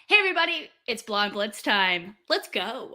Hey everybody, it's Blonde Blitz time. Let's go.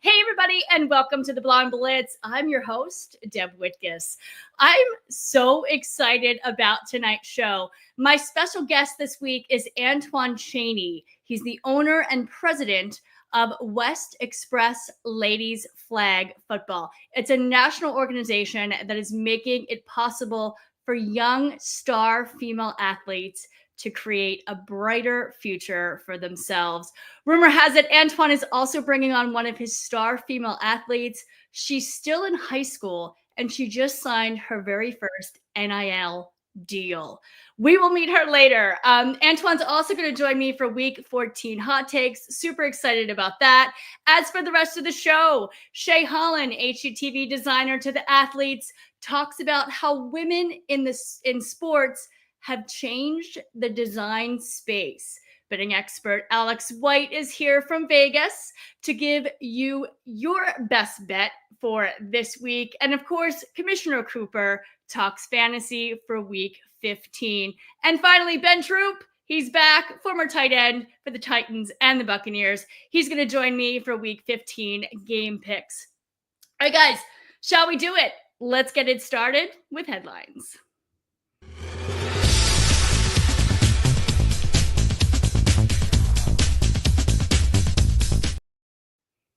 Hey everybody, and welcome to the Blonde Blitz. I'm your host, Deb Whitcas. I'm so excited about tonight's show. My special guest this week is Antoine Chaney. He's the owner and president of West Express Ladies Flag Football. It's a national organization that is making it possible for young star female athletes to create a brighter future for themselves. Rumor has it Antoine is also bringing on one of his star female athletes. She's still in high school and she just signed her very first NIL deal. We will meet her later. Antoine's also going to join me for week 14 hot takes. Super excited about that. As for the rest of the show, Shay Holland, HGTV designer to the athletes, talks about how women in sports have changed the design space. Betting expert Alex White is here from Vegas to give you your best bet for this week. And of course, Commissioner Cooper talks fantasy for week 15. And finally, Ben Troop, he's back, former tight end for the Titans and the Buccaneers. He's going to join me for week 15 game picks. All right, guys, shall we do it? Let's get it started with headlines.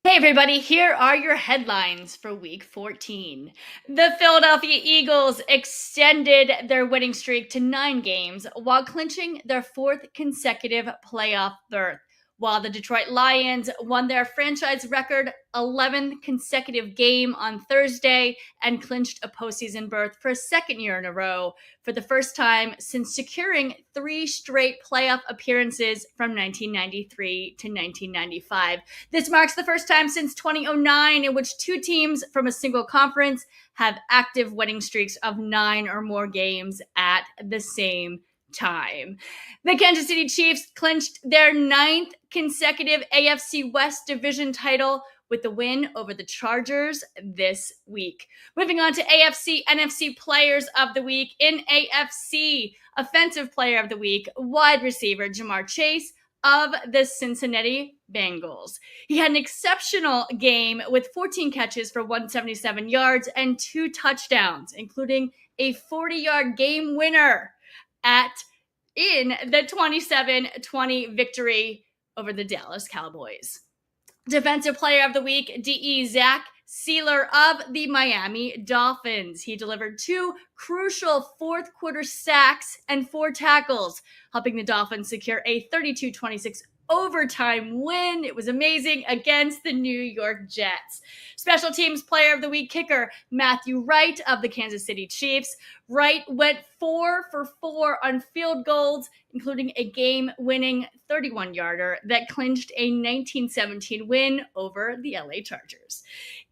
Hey everybody, here are your headlines for week 14. The Philadelphia Eagles extended their winning streak to 9 games while clinching their 4th consecutive playoff berth, while the Detroit Lions won their franchise record 11th consecutive game on Thursday and clinched a postseason berth for a second year in a row for the first time since securing 3 straight playoff appearances from 1993 to 1995. This marks the first time since 2009 in which 2 teams from a single conference have active winning streaks of 9 or more games at the same time. The Kansas City Chiefs clinched their 9th consecutive AFC West division title with the win over the Chargers this week. Moving on to AFC NFC Players of the Week. In AFC, Offensive Player of the Week, wide receiver Jamar Chase of the Cincinnati Bengals. He had an exceptional game with 14 catches for 177 yards and 2 touchdowns, including a 40-yard game winner in the 27-20 victory over the Dallas Cowboys. Defensive Player of the Week, DE Zach Sealer of the Miami Dolphins. He delivered 2 crucial fourth quarter sacks and 4 tackles, helping the Dolphins secure a 32-26 overtime win. It was amazing against the New York Jets. Special Teams Player of the Week kicker Matthew Wright of the Kansas City Chiefs. Wright went 4 for 4 on field goals, including a game-winning 31-yarder that clinched a 19-17 win over the LA Chargers.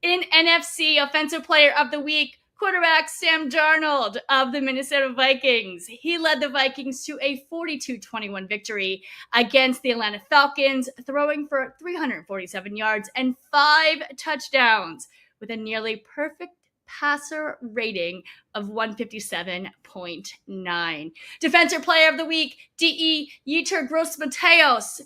In NFC Offensive Player of the Week, quarterback Sam Darnold of the Minnesota Vikings. He led the Vikings to a 42-21 victory against the Atlanta Falcons, throwing for 347 yards and 5 touchdowns with a nearly perfect passer rating of 157.9. Defensive Player of the Week, DE Yetur Gross-Matos.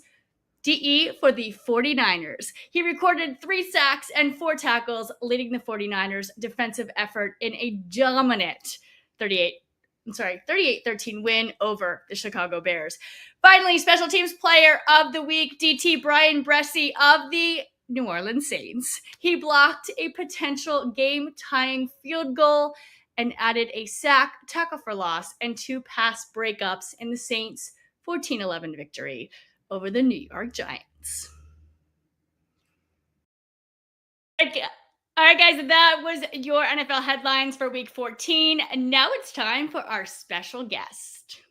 DE for the 49ers. He recorded 3 sacks and 4 tackles, leading the 49ers' defensive effort in a dominant 38-13 win over the Chicago Bears. Finally, Special Teams Player of the Week, DT Brian Bresci of the New Orleans Saints. He blocked a potential game-tying field goal and added a sack, tackle for loss, and 2 pass breakups in the Saints' 14-11 victory over the New York Giants. All right, guys, that was your NFL headlines for week 14. And now it's time for our special guest.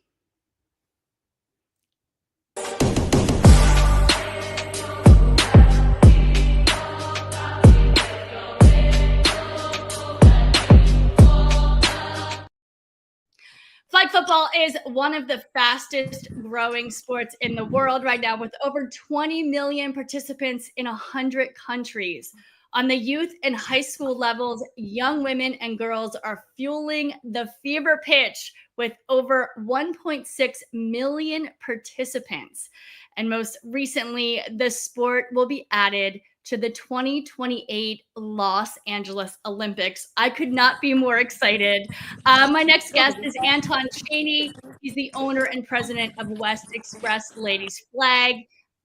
Football is one of the fastest growing sports in the world right now, with over 20 million participants in 100 countries. On the youth and high school levels, young women and girls are fueling the fever pitch with over 1.6 million participants. And most recently, the sport will be added to the 2028 Los Angeles Olympics. I could not be more excited. My next guest is Anton Cheney. He's the owner and president of West Express Ladies Flag,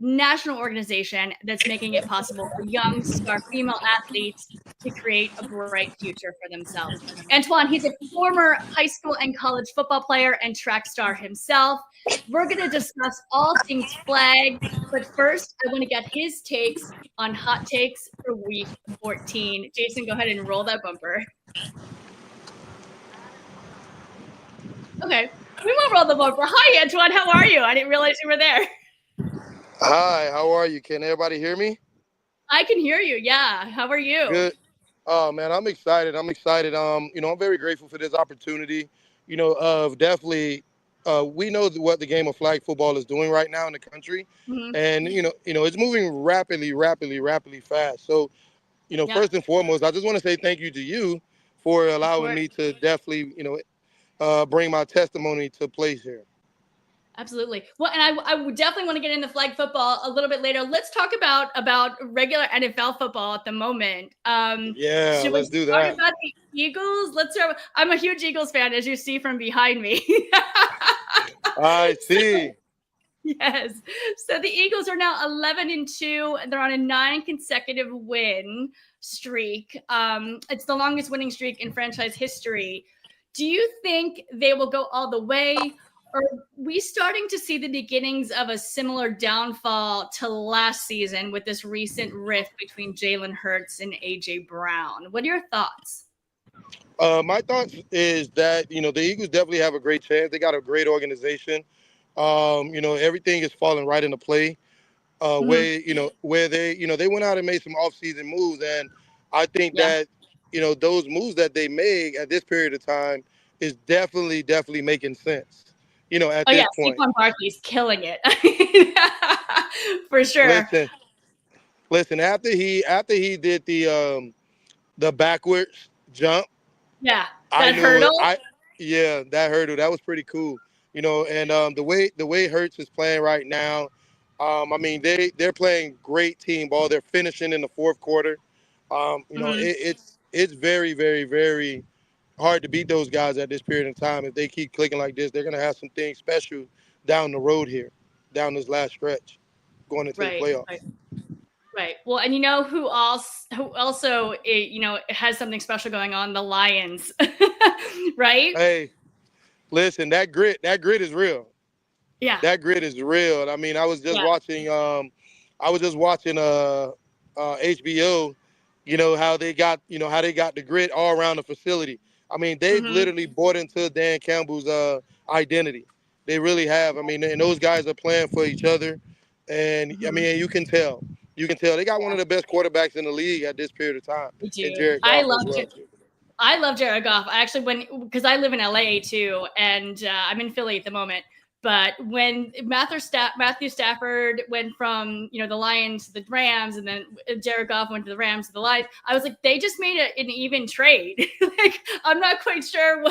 national organization that's making it possible for young star female athletes to create a bright future for themselves. Antoine, he's a former high school and college football player and track star himself. We're going to discuss all things flag, but first, I want to get his takes on hot takes for week 14. Jason, go ahead and roll that bumper. Okay, we won't roll the bumper. Hi, Antoine. How are you? I didn't realize you were there. Hi, how are you? Can everybody hear me? I can hear you. Yeah. How are you? Good. Oh man, I'm excited. I'm very grateful for this opportunity. Definitely, we know what the game of flag football is doing right now in the country, Mhm. and it's moving rapidly fast. So, Yeah, first and foremost, I just want to say thank you to you for of allowing course. me to definitely, bring my testimony to place here. Absolutely. Well, and I would definitely want to get into flag football a little bit later. Let's talk about regular NFL football at the moment. Yeah, Should we let's do talk that. about the Eagles? Let's start. I'm a huge Eagles fan, as you see from behind me. I So, see. yes. So the Eagles are now 11-2. They're on a 9 consecutive win streak. It's the longest winning streak in franchise history. Do you think they will go all the way? Or are we starting to see the beginnings of a similar downfall to last season with this recent rift between Jalen Hurts and AJ Brown? What are your thoughts? My thoughts is that the Eagles definitely have a great chance. They got a great organization. Everything is falling right into play. Mhm. Where they went out and made some offseason moves, and I think Yeah. that those moves that they made at this period of time is definitely making sense. At Oh yeah, this point. Saquon Barkley's killing it. For sure. Listen, listen. After he did the backwards jump. Yeah, I that knew it. hurdle. Yeah, that hurdle, that was pretty cool. And the way Hurts is playing right now, I mean they're playing great team ball. They're finishing in the fourth quarter. Mhm. It's very hard to beat those guys at this period of time. If they keep clicking like this, they're gonna have some things special down the road here, down this last stretch, going into the Right, playoffs. right, right. Well, and you know who also has something special going on? The Lions, right? Hey, listen, that grit is real. Yeah, That grit is real. I mean, yeah. I was just watching HBO, how they got the grit all around the facility. I mean, they've Hmm. literally bought into Dan Campbell's identity. They really have. I mean, and those guys are playing for each other, and I Hmm. mean, you can tell they got one of the best quarterbacks in the league at this period of time, We and do. Jared I Goff love as well too. I love Jared Goff. I actually because I live in LA too, and I'm in Philly at the moment. But when Matthew Stafford went from the Lions to the Rams, and then Jared Goff went to the Rams to the Lions, I was like, they just made an even trade. Like I'm not quite sure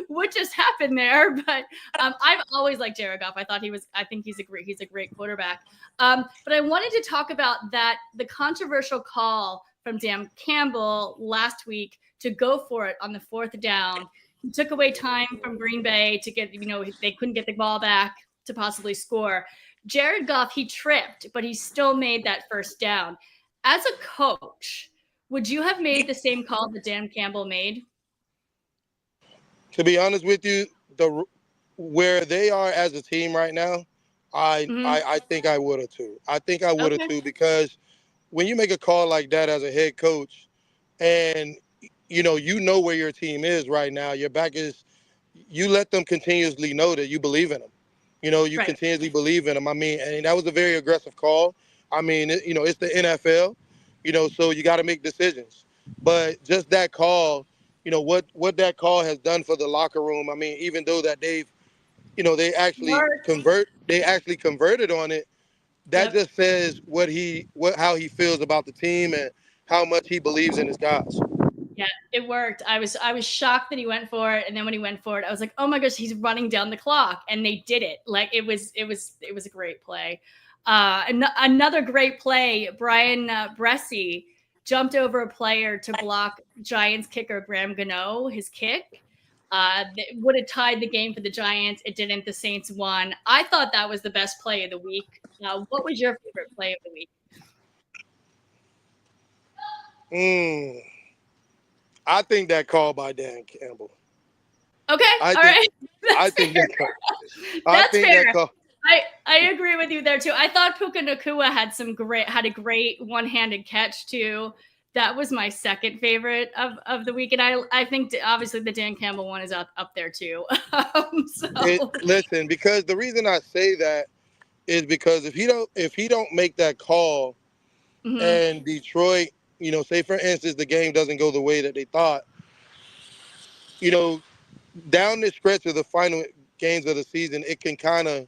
what just happened there, but I've always liked Jared Goff. I think he's a great quarterback. But I wanted to talk about the controversial call from Dan Campbell last week to go for it on the fourth down. He took away time from Green Bay to they couldn't get the ball back to possibly score. Jared Goff, he tripped, but he still made that first down. As a coach, would you have made the same call that Dan Campbell made? To be honest with you, the where they are as a team right now, I Mm-hmm. I, I think I would have too. I think I would have Okay. too because when you make a call like that as a head coach, and you know where your team is right now, your back is. You let them continuously know that you believe in them. You Right. continuously believe in them. I mean, and that was a very aggressive call. I mean, it's the NFL. So you got to make decisions. But just that call, what that call has done for the locker room. I mean, even though that they've they actually Smart. converted on it. That Yep. just says how he feels about the team and how much he believes in his guys. Yeah, it worked. I was shocked that he went for it, and then when he went for it, I was like, "Oh my gosh, he's running down the clock!" And they did it. Like it was a great play. Another great play. Brian Bressi jumped over a player to block Giants kicker Graham Gano, his kick. That would have tied the game for the Giants. It didn't. The Saints won. I thought that was the best play of the week. What was your favorite play of the week? Mm, I think that call by Dan Campbell. Okay, I all think right. I That's think fair. that call. I That's think fair. that call. I agree with you there too. I thought Puka Nakua had a great one-handed catch too. That was my second favorite of the week, and I think obviously the Dan Campbell one is up there too. So Listen, because the reason I say that is because if he don't make that call mhm. and Detroit, say for instance the game doesn't go the way that they thought, you know, down the stretch of the final games of the season, it can kind of,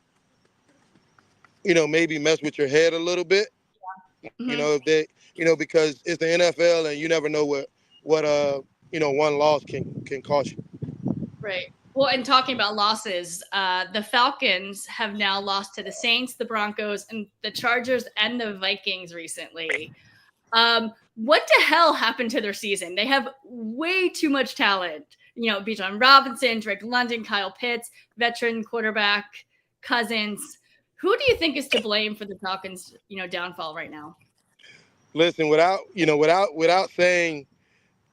maybe mess with your head a little bit. Mhm. If they, because it's the NFL and you never know what one loss can cost you. Right. Well, and talking about losses, the Falcons have now lost to the Saints, the Broncos, and the Chargers and the Vikings recently. What the hell happened to their season? They have way too much talent. Bijan Robinson, Drake London, Kyle Pitts, veteran quarterback, Cousins. Who do you think is to blame for the Falcons, downfall right now? Listen, without saying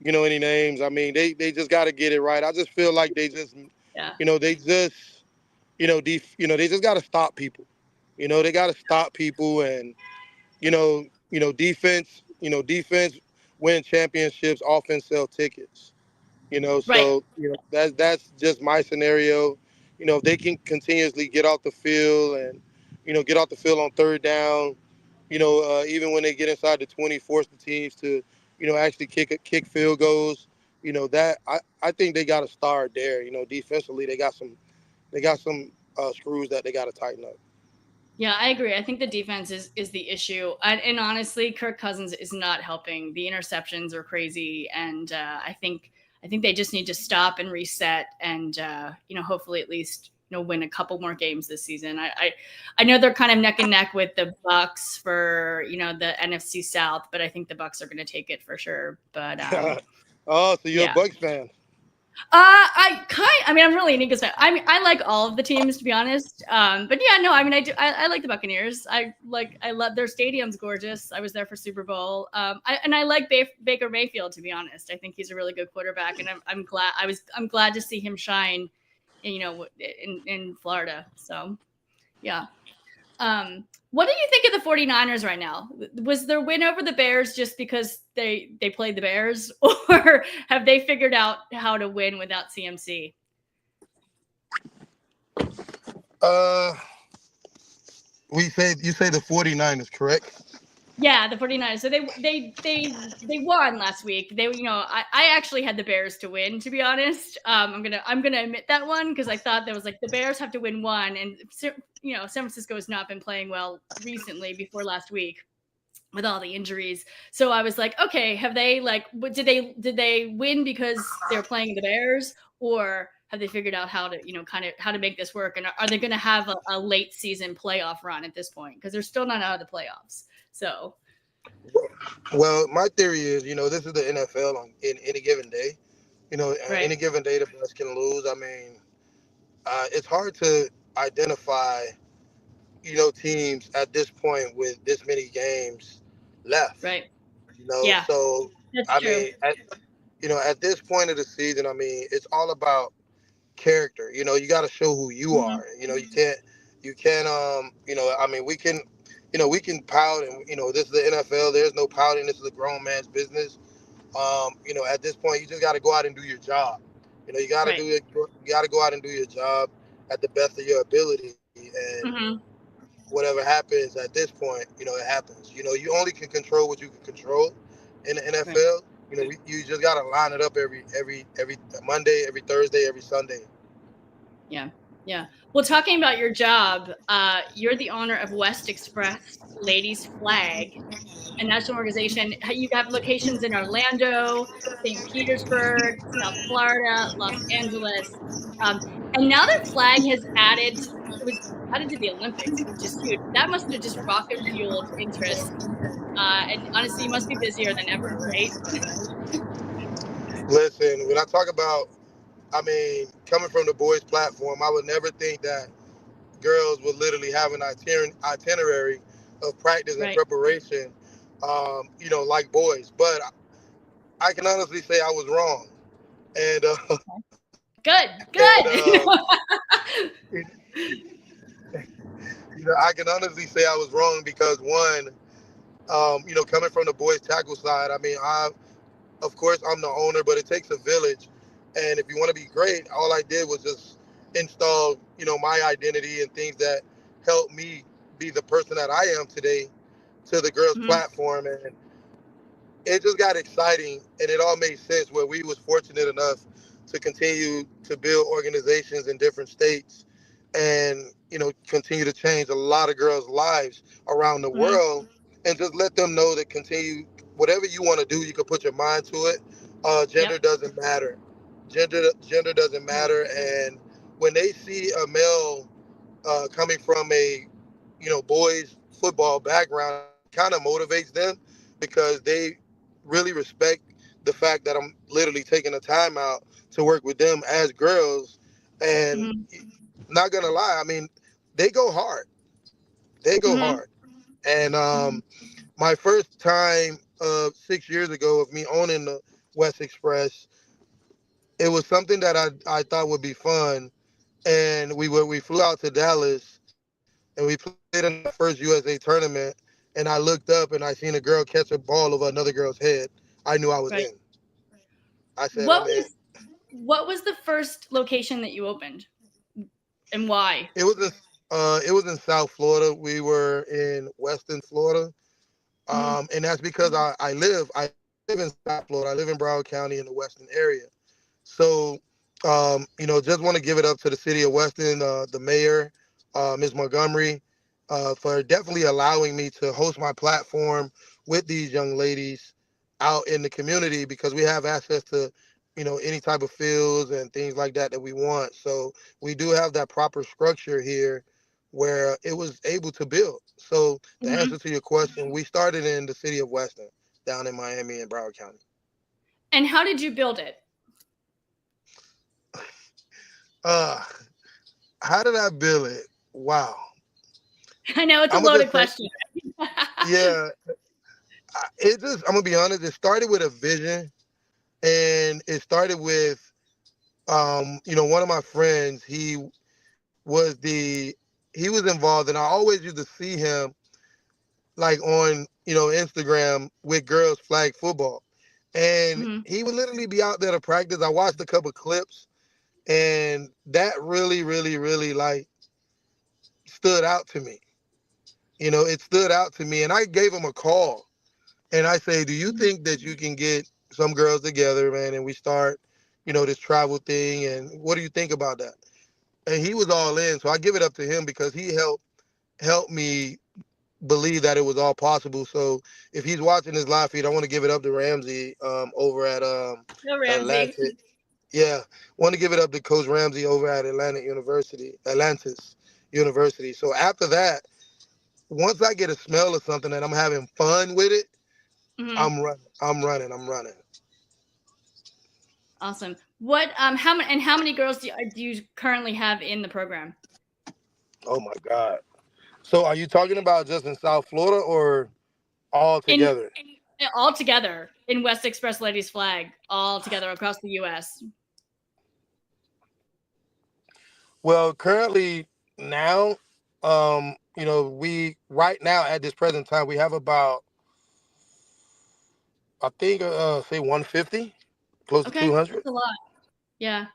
any names, I mean they just got to get it right. I just feel like they just Yeah. they just they just got to stop people. They got to stop people and defense win championships, offense sell tickets. Right. So that's just my scenario. If they can continuously get off the field and get off the field on third down, even when they get inside the 20, force the teams to actually kick field goals. That I think they got to start there. Defensively they got some screws that they got to tighten up. Yeah, I agree. I think the defense is the issue, and honestly, Kirk Cousins is not helping. The interceptions are crazy, and I think they just need to stop and reset, and hopefully at least win a couple more games this season. I know they're kind of neck and neck with the Bucks for the NFC South, but I think the Bucks are going to take it for sure. But Oh, so you're a yeah. Bucks fan? I'm really an Eagles fan. I mean, I like all of the teams to be honest. But yeah, no, I mean, I do. I like the Buccaneers. I love their stadium's gorgeous. I was there for Super Bowl. I like Baker Mayfield to be honest. I think he's a really good quarterback, and I'm glad to see him shine. In Florida. So yeah. What do you think of the 49ers right now? Was their win over the Bears just because they played the Bears, or have they figured out how to win without CMC? Uh, you say the 49ers, correct? Yeah, the 49ers. So they won last week. I actually had the Bears to win, to be honest. I'm gonna admit that one because I thought there was like the Bears have to win one, and San Francisco has not been playing well recently before last week with all the injuries. So I was like, okay, have they did they win because they're playing the Bears, or have they figured out how to kind of how to make this work? And are they going to have a late season playoff run at this point because they're still not out of the playoffs? So Well, my theory is, this is the NFL in any given day. right, Any given day the Bucks can lose. I mean, it's hard to identify, teams at this point with this many games left. right, yeah, So that's I true. mean, at this point of the season, I mean, it's all about character. You got to show who you Mm-hmm. are. You can't. I mean, we can pout, and this is the NFL. There's no pouting. This is a grown man's business. At this point, you just got to go out and do your job. You got to Right. do it. You got to go out and do your job at the best of your ability, and Mm-hmm. whatever happens at this point, it happens. You only can control what you can control in the Right. NFL. You just got to line it up every Monday, every Thursday, every Sunday. Yeah. Yeah. Well, talking about your job, you're the owner of West Express Ladies Flag, a national organization. You have locations in Orlando, St. Petersburg, South Florida, Los Angeles, and now their flag has added. It was added to the Olympics, which is huge. That must have just rocket fueled interest. And honestly, you must be busier than ever, right? Listen, when I talk about, I mean, coming from the boys' platform, I would never think that girls would literally have an itinerary of practice and Right. preparation, like boys. But I can honestly say I was wrong, and Good. and Good. I can honestly say I was wrong because one, coming from the boys tackle side, I mean, of course I'm the owner, but it takes a village, and if you want to be great, all I did was just install, my identity and things that helped me be the person that I am today to the girls' Mhm. platform, and it just got exciting, and it all made sense where we was fortunate enough to continue to build organizations in different states and continue to change a lot of girls lives around the Mhm. world, and just let them know that continue whatever you want to do, you can put your mind to it. Yep. Gender doesn't matter. Gender doesn't Right. matter. And when they see a male coming from a boys football background, kind of motivates them because they really respect the fact that I'm literally taking the time out to work with them as girls. And Mhm. not gonna lie, I mean, they go hard. They go Mhm. hard. And Mhm. my first time 6 years ago of me owning the West Express, it was something that I thought would be fun. And we flew out to Dallas and we played in our first USA tournament. And I looked up and I seen a girl catch a ball over another girl's head. I knew I was Right. in. I said What I'm in. was what was the first location that you opened and why? It was in South Florida. We were in Western Florida. Mhm. And that's because I live in South Florida. I live in Broward County in the Western area. So, just want to give it up to the city of Weston, the mayor, Ms. Montgomery, for definitely allowing me to host my platform with these young ladies out in the community because we have access to, any type of fields and things like that that we want. So we do have that proper structure here where it was able to build. So the Mhm. answer to your question, we started in the city of Weston, down in Miami and Broward County. And how did you build it? Uh, how did I build it? Wow. I know it's a I'm gonna loaded just say, question. yeah. I'm gonna be honest. It started with a vision, and it started with, one of my friends. Was the he was involved, and I always used to see him like on Instagram with girls flag football, and Mhm. he would literally be out there to practice. I watched a couple clips, and that really, really, really like stood out to me. It stood out to me, and I gave him a call. And I say, do you Mhm. think that you can get some girls together, man, and we start, this travel thing? And what do you think about that? And he was all in. So I give it up to him because he helped me believe that it was all possible. So if he's watching this live feed, I want to give it up to Ramsey over at Go Ramsey. Atlantic. Yeah, want to give it up to Coach Ramsey over at Atlantis University. So after that, once I get a smell of something and I'm having fun with it, Mhm. I'm running. I'm running. I'm running. Awesome. What how many girls do you currently have in the program? Oh my God. So are you talking about just in South Florida or all In together? all together in West Express Ladies Flag, all together across the US. Well, currently now, we right now at this present time we have about, I think, say 150, close to Okay, 200. that's a lot. Yeah.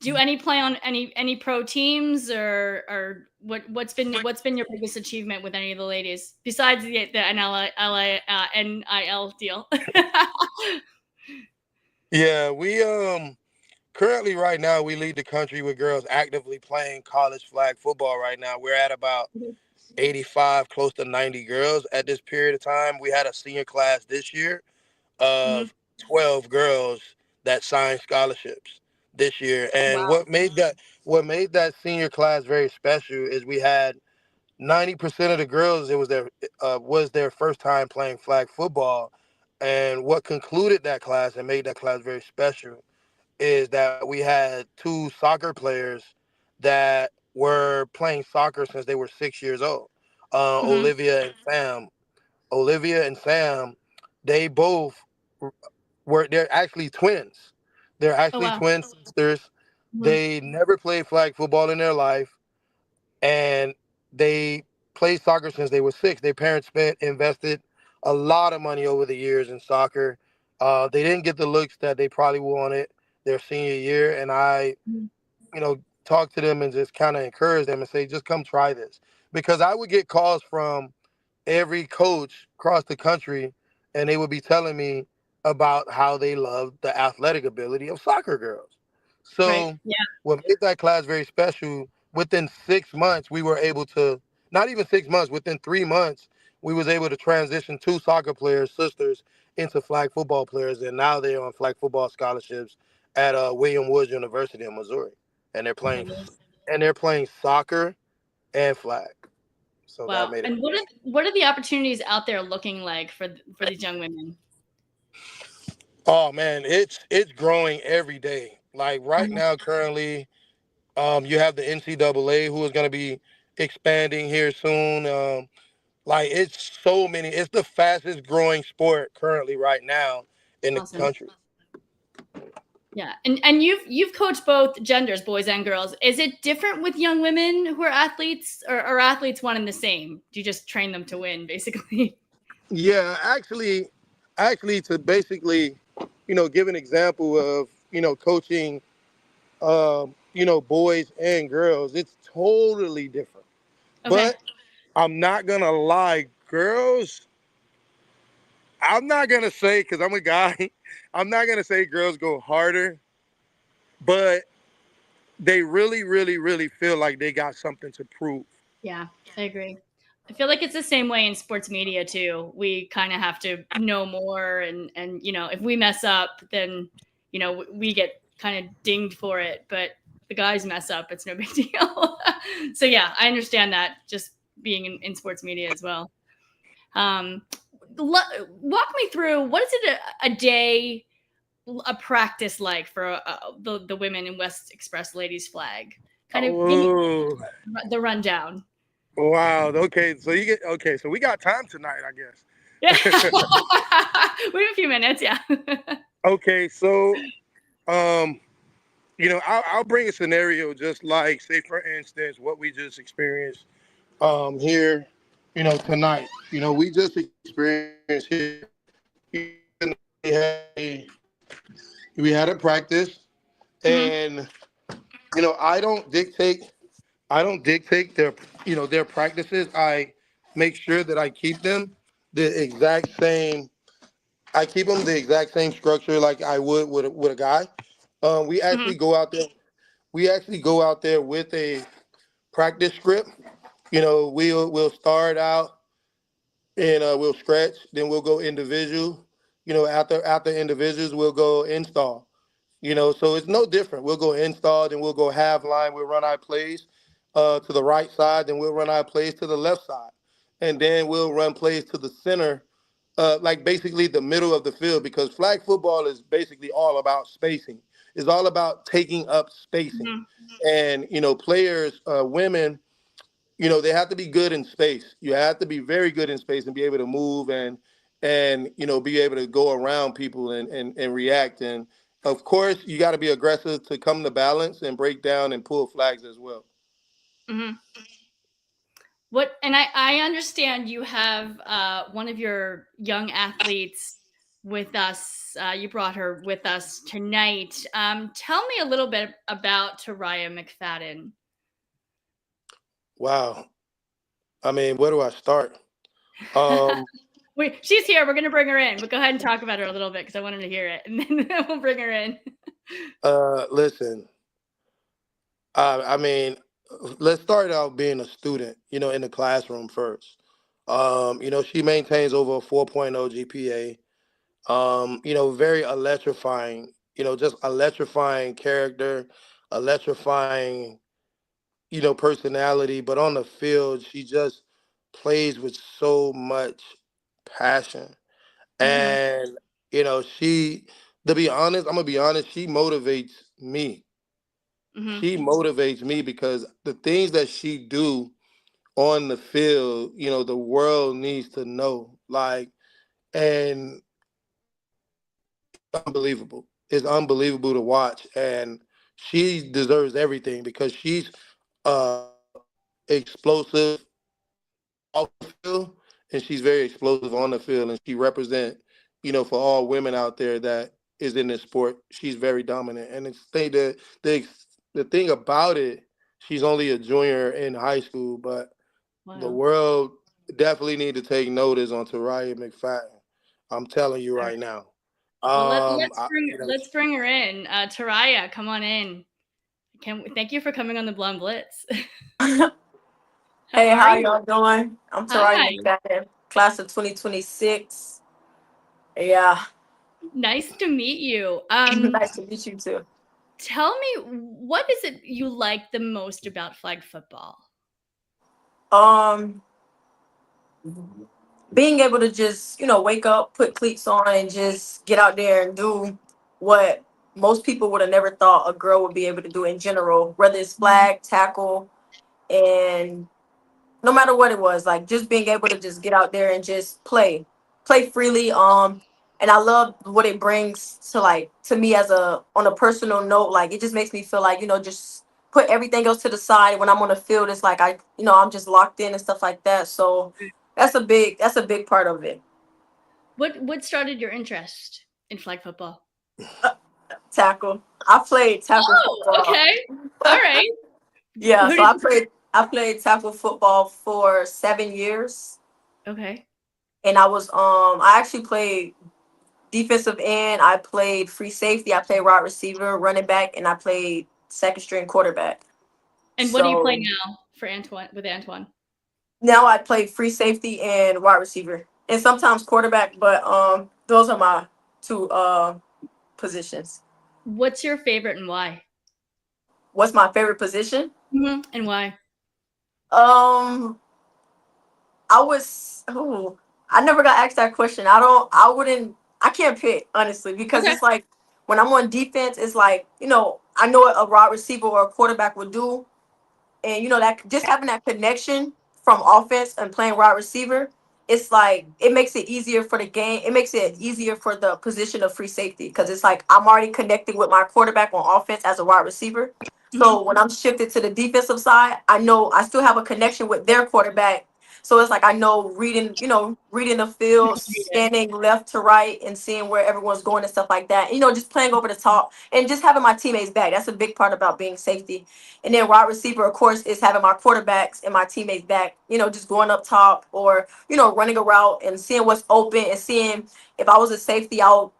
Do any play on any pro teams or what's been your biggest achievement with any of the ladies besides the NIL deal? Yeah, currently right now we lead the country with girls actively playing college flag football right now. We're at about Mhm. 85, close to 90 girls at this period of time. We had a senior class this year Mhm. of 12 girls that signed scholarships this year. And Wow. what made that senior class very special is we had 90% of the girls, it was their first time playing flag football. And what concluded that class and made that class very special is that we had two soccer players that were playing soccer since they were 6 years old. Mhm. Olivia and Sam, they both they're actually twins. They're Oh, actually wow. twin sisters. Mhm. They never played flag football in their life, and they played soccer since they were six. Their parents invested a lot of money over the years in soccer. They didn't get the looks that they probably wanted their senior year, and I, Mhm. talk to them and just kind of encourage them and say, just come try this, because I would get calls from every coach across the country, and they would be telling me about how they love the athletic ability of soccer girls. Right. So, Yeah. what made that class very special, within 6 months, we were able to, not even 6 months, within 3 months, we was able to transition two soccer players, sisters, into flag football players, and now they're on flag football scholarships at William Woods University in Missouri, and Amazing. they're playing soccer and flag. So that Wow. made it. And what are the opportunities out there looking like for these young women? Oh man, it's growing every day. Like right Mhm. now, currently, you have the NCAA who is going to be expanding here soon. Like it's so many. It's the fastest growing sport currently right now in the Awesome. country. Yeah. And you've coached both genders, boys and girls. Is it different with young women who are athletes, or are athletes one and the same? Do you just train them to win, basically? Yeah, actually, to basically, give an example of coaching, boys and girls, it's totally different. Okay. But I'm not gonna lie, girls. I'm not gonna say, because I'm a guy. I'm not gonna say girls go harder, but they really, really, really feel like they got something to prove. Yeah, I agree. I feel like it's the same way in sports media too. We kind of have to know more, and if we mess up, then we get kind of dinged for it. But the guys mess up, it's no big deal. So yeah, I understand that, just being in sports media as well. Um, Walk me through, what is it a day, a practice like for the women in West Express Ladies Flag? Kind of give me Oh, the rundown. wow. Okay, so so we got time tonight, I Yeah. guess. We have a few minutes, yeah. Okay, so um, I'll bring a scenario, just like, say for instance, what we just experienced here, tonight. We just experienced here. We had we had a practice, Mhm, and I don't dictate their practices. I make sure that I keep them the exact same. I keep them the exact same structure like I would with a guy. We mhm, actually go out there. We actually go out there with a practice script. We'll start out, and we'll stretch. Then we'll go individual. After individuals, we'll go install. So it's no different. We'll go install, then we'll go half line. We'll run our plays to the right side, then we'll run our plays to the left side, and then we'll run plays to the center, like basically the middle of the field, because flag football is basically all about spacing. It's all about taking up spacing, mhm, and players, women, they have to be good in space. You have to be very good in space and be able to move, and be able to go around people and react. And of course, you got to be aggressive to come to balance and break down and pull flags as well. mhm. And I understand you have one of your young athletes with us. You brought her with us tonight. Tell me a little bit about Taraya McFadden. Wow. I mean, where do I start? Um, She's here. We're going to bring her in, but go ahead and talk about her a little bit because I wanted to hear it, and then we'll bring her in. Listen, I mean, let's start out being a student, in the classroom first. She maintains over a 4.0 GPA. Very electrifying, just electrifying character, electrifying, personality. But on the field, she just plays with so much passion. Mm-hmm. And, to be honest, I'm going to be honest, she motivates me. Mm-hmm. She motivates me because the things that she do on the field, the world needs to know. Like, and it's unbelievable. It's unbelievable to watch, and she deserves everything because she's explosive off the field, and she's very explosive on the field, and she represent, for all women out there that is in this sport, she's very dominant. And it's the thing about it, she's only a junior in high school, but the Wow. world definitely need to take notice on Tariah McFadden. I'm telling you All right right. now. Well, I, let's bring her in. Taraya, come on in. Thank you for coming on the Blonde Blitz. How Hey, are how you? y'all doing? I'm Tariq Hi. McFadden, class of 2026. Yeah, Nice to meet you. nice to meet you too. Tell me, what is it you like the most about flag football? Um, Being able to just, wake up, put cleats on, and just get out there and do what most people would have never thought a girl would be able to do in general, whether it's flag, tackle, and no matter what it was, like just being able to just get out there and just play freely. And I love what it brings to, like, to me as a on a personal note. Like, it just makes me feel like, just put everything else to the side. When I'm on the field, it's like I'm just locked in and stuff like that. So that's a big part of it. What started your interest in flag football? Tackle. I played tackle Oh, football. okay. All right. Yeah, Who so did I played tackle football for 7 years. Okay. And I actually played defensive end. I played free safety. I played wide receiver, running back, and I played second string quarterback. And what do you play So now for Antoine with Antoine? now I play free safety and wide receiver, and sometimes quarterback. But those are my two positions. What's your favorite and why? What's my favorite position? And why? Um, I was. Oh, I never got asked that question. I don't. I wouldn't. I can't pick honestly because Okay. it's like when I'm on defense, it's like I know what a wide receiver or a quarterback would do, and that just having that connection from offense and playing wide receiver, it's like it makes it easier for the game. It makes it easier for the position of free safety because it's like I'm already connected with my quarterback on offense as a wide receiver. Hmm. So when I'm shifted to the defensive side, I know I still have a connection with their quarterback. So it's like I know reading the You field, can read it. scanning left to right, and seeing where everyone's going and stuff like that. Just playing over the top and just having my teammates back. That's a big part about being safety. And then wide receiver, of course, is having my quarterbacks and my teammates back, just going up top or, running a route and seeing what's open and seeing if I was a safety, I'll,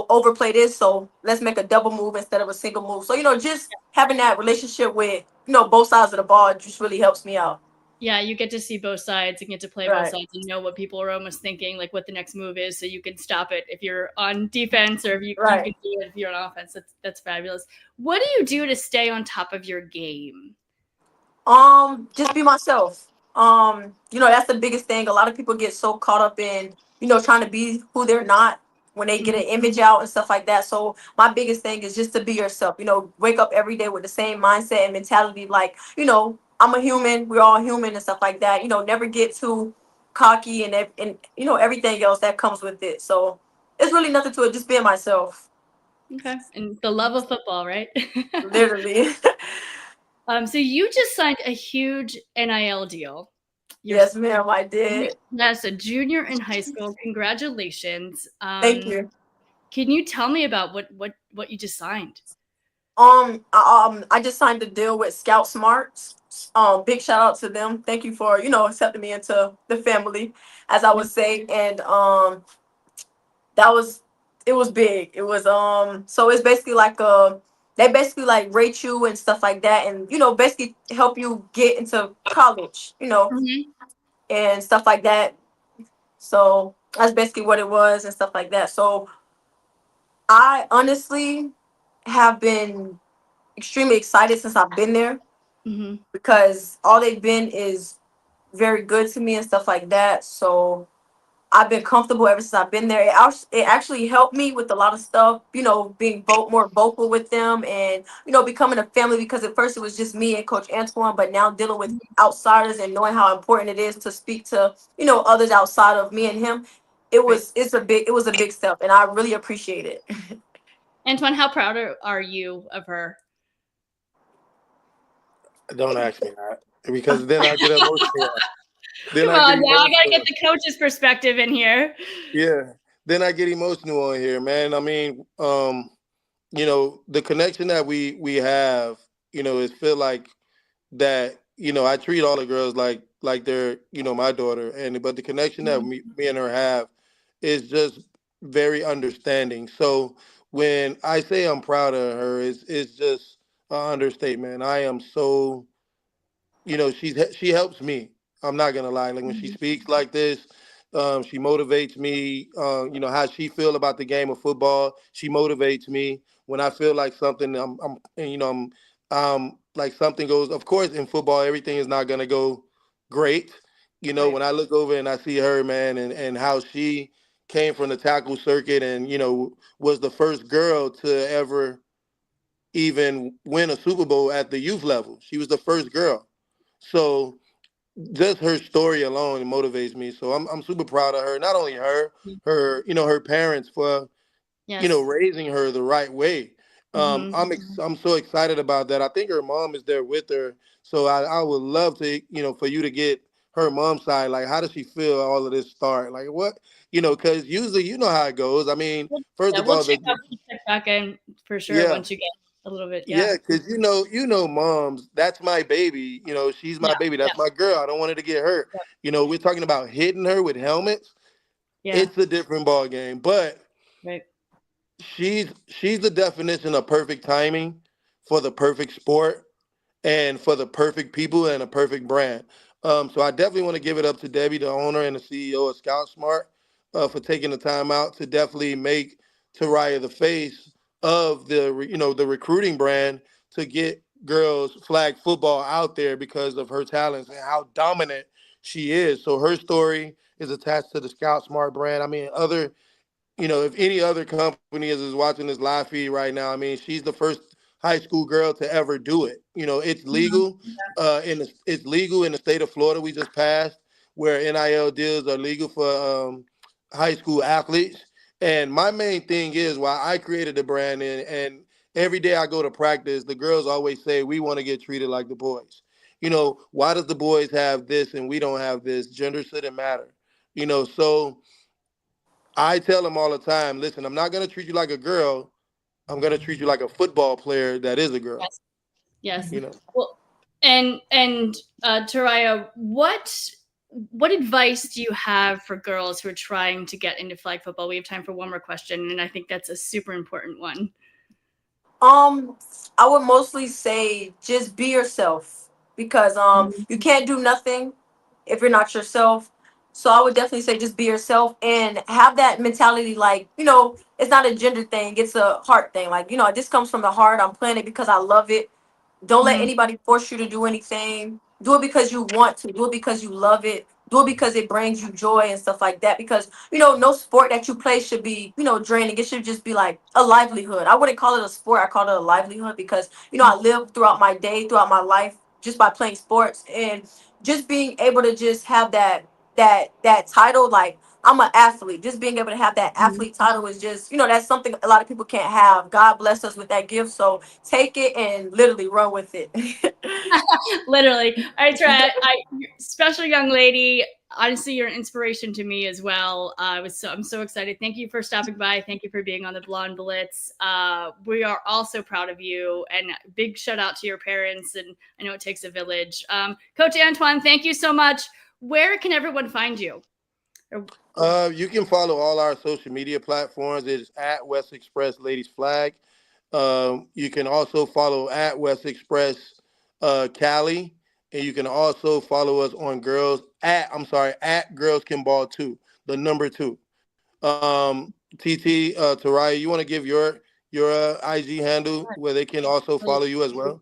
overplay this. So let's make a double move instead of a single move. So, just having that relationship with, both sides of the ball just really helps me out. Yeah, you get to see both sides and get to play both Right. sides and know what people are almost thinking, like what the next move is, so you can stop it if you're on defense or if you can Right. do it if you're on offense. That's fabulous. What do you do to stay on top of your game? Just be myself. That's the biggest thing. A lot of people get so caught up in, trying to be who they're not when they get Mhm. an image out and stuff like that. So my biggest thing is just to be yourself. Wake up every day with the same mindset and mentality. Like, I'm a human. We're all human and stuff like that. Never get too cocky and everything else that comes with it. So it's really nothing to it. Just being myself. Okay, and the love of football, right? Literally. So you just signed a huge NIL deal. You're Yes, ma'am. I did. That's a junior in high school. Congratulations. Thank you. Can you tell me about what you just signed? I just signed a deal with Scout Smarts. Big shout out to them. Thank you for accepting me into the family, as I Yeah. would say. And that was It was big. It was so it's basically like they basically like rate you and stuff like that, and basically help you get into college, Mm-hmm. and stuff like that. So that's basically what it was and stuff like that. So I honestly have been extremely excited since I've been there, Mm-hmm. because all they've been is very good to me and stuff like that. So I've been comfortable ever since I've been there. It actually helped me with a lot of stuff, being more vocal with them, and becoming a family, because at first it was just me and Coach Antoine, but now dealing with outsiders and knowing how important it is to speak to others outside of me and him. Right. It was a big step, and I really appreciate it. Antoine, how proud are you of her? Don't ask me that because then I get emotional. Then Come I get on now, I gotta get emotional. the coach's perspective in here. Yeah. Then I get emotional on here, man. I mean, the connection that we have, is feel like that, I treat all the girls like they're, my daughter. But the connection that me and her have is just very understanding. So when I say I'm proud of her, it's just an understatement. I am so, she helps me. I'm not gonna lie. Like when she Mhm. speaks like this, she motivates me. How she feel about the game of football, she motivates me. When I feel like something, I'm like something goes. Of course, in football, everything is not gonna go great. Right. When I look over and I see her, man, and how she came from the tackle circuit, and was the first girl to ever even win a Super Bowl at the youth level. She was the first girl. So just her story alone motivates me. So I'm super proud of her. Not only her, her parents for Yes. raising her the right way. Mm-hmm. I'm so excited about that. I think her mom is there with her. So I would love to for you to get her mom's side. Like, how does she feel all of this start? Like what because usually how it goes. I mean, first Yeah, of we'll all, check out we'll check back in for sure yeah. once you get a little bit. Yeah. Yeah, because moms, that's my baby. She's Yeah. my baby. Yeah. That's my girl. I don't want her to get hurt. Yeah. We're talking about hitting her with helmets. Yeah. It's a different ball game. But Right. she's the definition of perfect timing for the perfect sport and for the perfect people and a perfect brand. So I definitely want to give it up to Debbie, the owner and the CEO of Scout Smart, for taking the time out to definitely make Taraya the face of the recruiting brand to get girls flag football out there because of her talents and how dominant she is. So her story is attached to the Scout Smart brand. I mean, if any other company is watching this live feed right now, I mean, she's the first high school girl to ever do it. It's Mhm. legal. It's legal in the state of Florida. We just passed where NIL deals are legal for high school athletes. And my main thing is why I created the brand, and every day I go to practice, the girls always say we want to get treated like the boys. Why does the boys have this and we don't have this? Gender shouldn't matter. So I tell them all the time, listen, I'm not going to treat you like a girl. I'm going to treat you like a football player that is a girl. Yes. Yes. You know, Well, and Taraya, what advice do you have for girls who are trying to get into flag football? We have time for one more question, and I think that's a super important one. Um, I would mostly say just be yourself, because you can't do nothing if you're not yourself. So I would definitely say just be yourself and have that mentality, like, it's not a gender thing, it's a heart thing. Like, this comes from the heart. I'm playing it because I love it. Don't let Mhm. anybody force you to do anything. Do it because you want to. Do it because you love it. Do it because it brings you joy and stuff like that. Because no sport that you play should be draining. It should just be like a livelihood. I wouldn't call it a sport. I call it a livelihood, because I live throughout my day, throughout my life, just by playing sports, and just being able to just have that title, like, I'm an athlete. Just being able to have that athlete title is just, that's something a lot of people can't have. God bless us with that gift. So take it and literally run with it. Literally. All right, Taraya, special young lady. Honestly, you're an inspiration to me as well. I'm so excited. Thank you for stopping by. Thank you for being on the Blonde Blitz. We are all so proud of you, and big shout out to your parents. And I know it takes a village. Coach Antoine, thank you so much. Where can everyone find you? Or You can follow all our social media platforms. It is at West Express Ladies Flag. You can also follow at West Express Cali, and you can also follow us on at Girls Can Ball 2, the number 2. TT, Taraya, you want to give your IG handle where they can also follow you as well?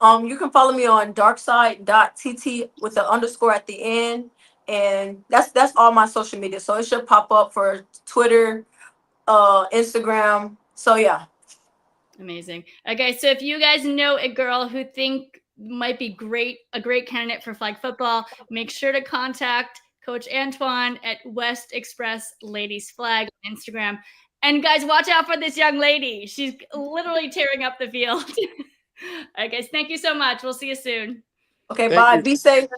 You can follow me on darkside.tt with the underscore at the end. And that's all my social media. So it should pop up for Twitter, Instagram. So yeah. amazing. Okay, so if you guys know a girl who think might be a great candidate for flag football, make sure to contact Coach Antoine at West Express Ladies Flag on Instagram. And guys, watch out for this young lady. She's literally tearing up the field. All right, guys, thank you so much. We'll see you soon. Okay, Thank bye. you. Be safe.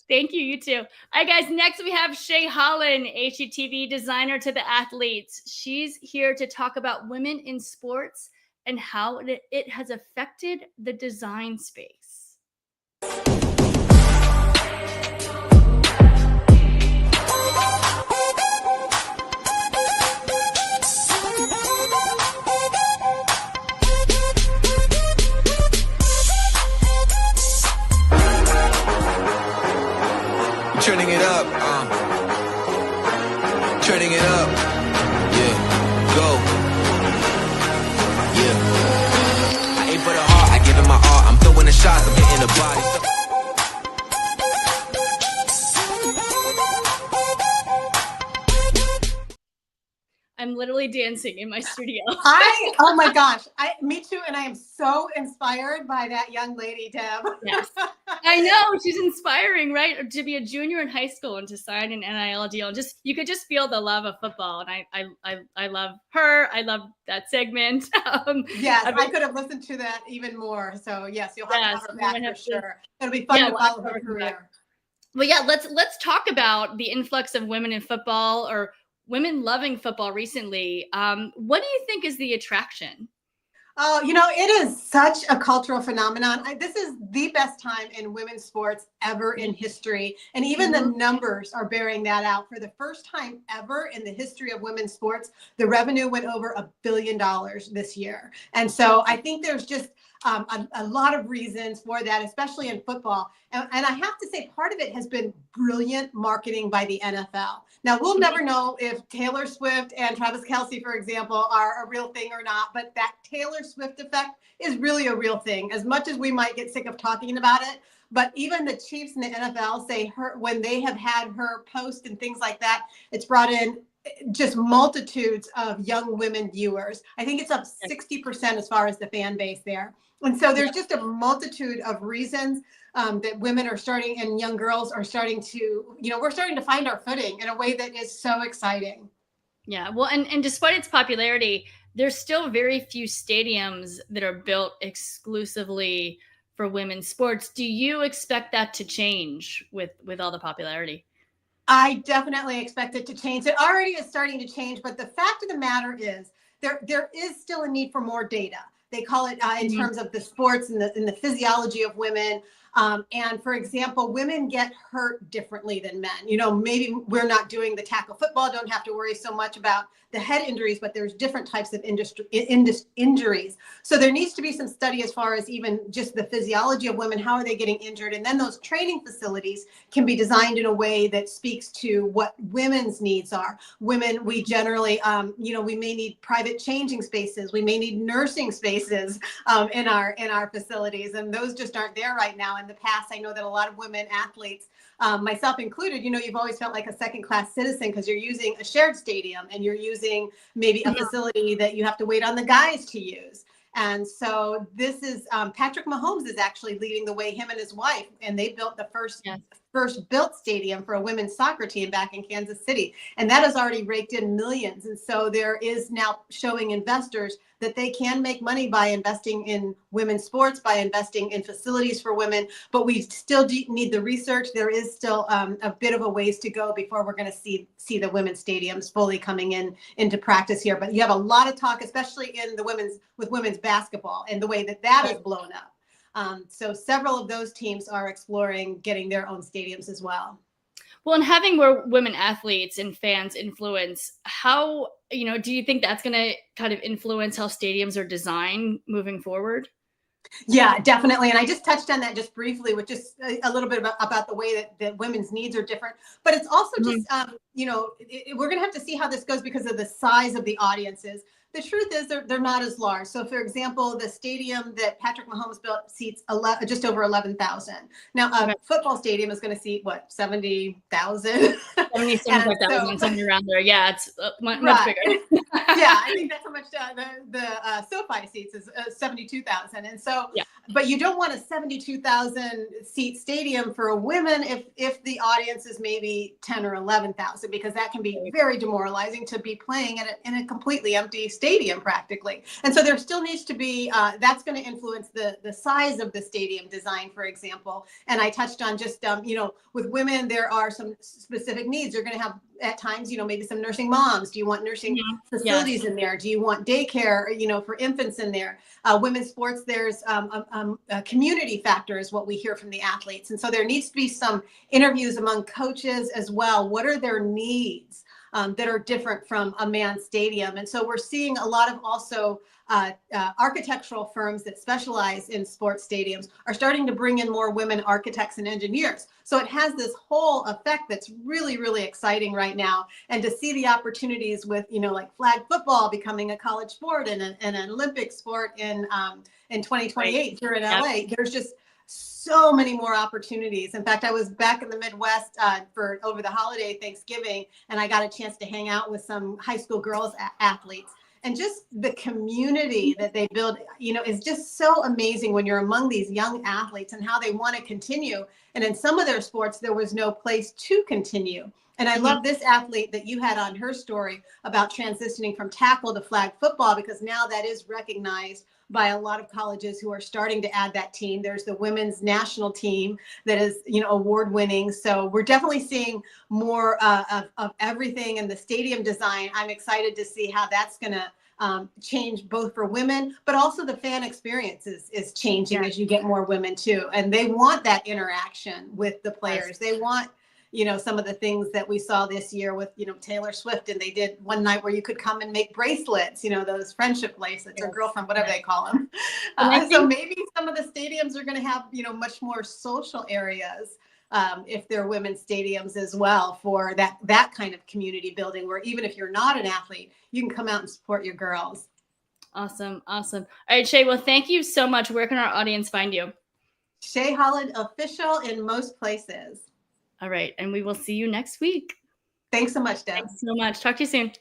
Thank you. You too. All right, guys. Next, we have Shay Holland, HGTV designer to the athletes. She's here to talk about women in sports and how it has affected the design space. Turning it up, turning it up, yeah, go, yeah. I aim for the heart, I give it my all. I'm throwing the shots, I'm hitting the body. I'm literally dancing in my studio. Oh my gosh, me too, and I am so inspired by that young lady, Deb. Yes, I know, she's inspiring, right? To be a junior in high school and to sign an NIL deal, and you could just feel the love of football. And I love her. I love that segment. Yes, I could have listened to that even more. So yes, you'll have to have her back for sure. It'll be fun to follow her career. Well, yeah, let's talk about the influx of women in football, or women loving football recently. What do you think is the attraction? Oh, it is such a cultural phenomenon. This is the best time in women's sports ever in history. And even the numbers are bearing that out. For the first time ever in the history of women's sports, the revenue went over $1 billion this year. And so I think there's just a lot of reasons for that, especially in football. And I have to say, part of it has been brilliant marketing by the NFL. Now, we'll never know if Taylor Swift and Travis Kelce, for example, are a real thing or not, but that Taylor Swift effect is really a real thing, as much as we might get sick of talking about it. But even the Chiefs and the NFL say when they have had her post and things like that, it's brought in just multitudes of young women viewers. I think it's up 60% as far as the fan base there. And so there's just a multitude of reasons that women are starting, and young girls are starting to, we're starting to find our footing in a way that is so exciting. Yeah, well, and despite its popularity, there's still very few stadiums that are built exclusively for women's sports. Do you expect that to change with all the popularity? I definitely expect it to change. It already is starting to change, but the fact of the matter is there is still a need for more data. They call it in terms of the sports and the physiology of women. And for example, women get hurt differently than men. Maybe we're not doing the tackle football, don't have to worry so much about the head injuries, but there's different types of injuries. So there needs to be some study as far as even just the physiology of women, how are they getting injured? And then those training facilities can be designed in a way that speaks to what women's needs are. Women, we generally, we may need private changing spaces. We may need nursing spaces in our facilities. And those just aren't there right now. In the past, I know that a lot of women athletes, myself included, you've always felt like a second-class citizen because you're using a shared stadium and you're using maybe a facility that you have to wait on the guys to use. And so this is Patrick Mahomes is actually leading the way, him and his wife, and they built the first built stadium for a women's soccer team back in Kansas City. And that has already raked in millions. And so there is now showing investors that they can make money by investing in women's sports, by investing in facilities for women. But we still need the research. There is still a bit of a ways to go before we're going to see the women's stadiums fully coming into practice here. But you have a lot of talk, especially in with women's basketball and the way that is blown up. So several of those teams are exploring getting their own stadiums as well. Well, and having more women athletes and fans influence, how, do you think that's going to kind of influence how stadiums are designed moving forward? Yeah, definitely. And I just touched on that just briefly with just a little bit about the way that women's needs are different. But it's also just, we're going to have to see how this goes because of the size of the audiences. The truth is they're not as large. So, for example, the stadium that Patrick Mahomes built seats just over 11,000. Now, a football stadium is going to seat, what, 70,000? 75,000, something around there. Yeah, it's much bigger. Yeah, I think that's how much the SoFi seats is 72,000. And so, but you don't want a 72,000 seat stadium for women if the audience is maybe 10 or 11,000, because that can be very demoralizing to be playing in a completely empty stadium practically. And so there still needs to be, that's going to influence the size of the stadium design, for example. And I touched on just, with women, there are some specific needs. You're going to have at times, maybe some nursing moms. Do you want nursing facilities in there? Do you want daycare, for infants in there? Women's sports, there's a community factor is what we hear from the athletes. And so there needs to be some interviews among coaches as well. What are their needs that are different from a man's stadium? And so we're seeing a lot of also architectural firms that specialize in sports stadiums are starting to bring in more women architects and engineers. So it has this whole effect that's really, really exciting right now. And to see the opportunities with, like flag football becoming a college sport and an Olympic sport in 2028 here in LA, there's just so many more opportunities. In fact, I was back in the Midwest for over the holiday Thanksgiving, and I got a chance to hang out with some high school girls athletes. And just the community that they build, is just so amazing when you're among these young athletes and how they want to continue. And in some of their sports, there was no place to continue. And I love this athlete that you had on her story about transitioning from tackle to flag football, because now that is recognized by a lot of colleges who are starting to add that team. There's the women's national team that is, award winning. So we're definitely seeing more of everything. And the stadium design, I'm excited to see how that's going to change both for women, but also the fan experience is changing as you get more women too. And they want that interaction with the players. They want, some of the things that we saw this year with, Taylor Swift, and they did one night where you could come and make bracelets, those friendship bracelets or girlfriend, whatever they call them. So maybe some of the stadiums are going to have, much more social areas if they're women's stadiums as well, for that kind of community building, where even if you're not an athlete, you can come out and support your girls. Awesome. All right, Shay, well, thank you so much. Where can our audience find you? Shay Holland Official in most places. All right. And we will see you next week. Thanks so much, Deb. Thanks so much. Talk to you soon.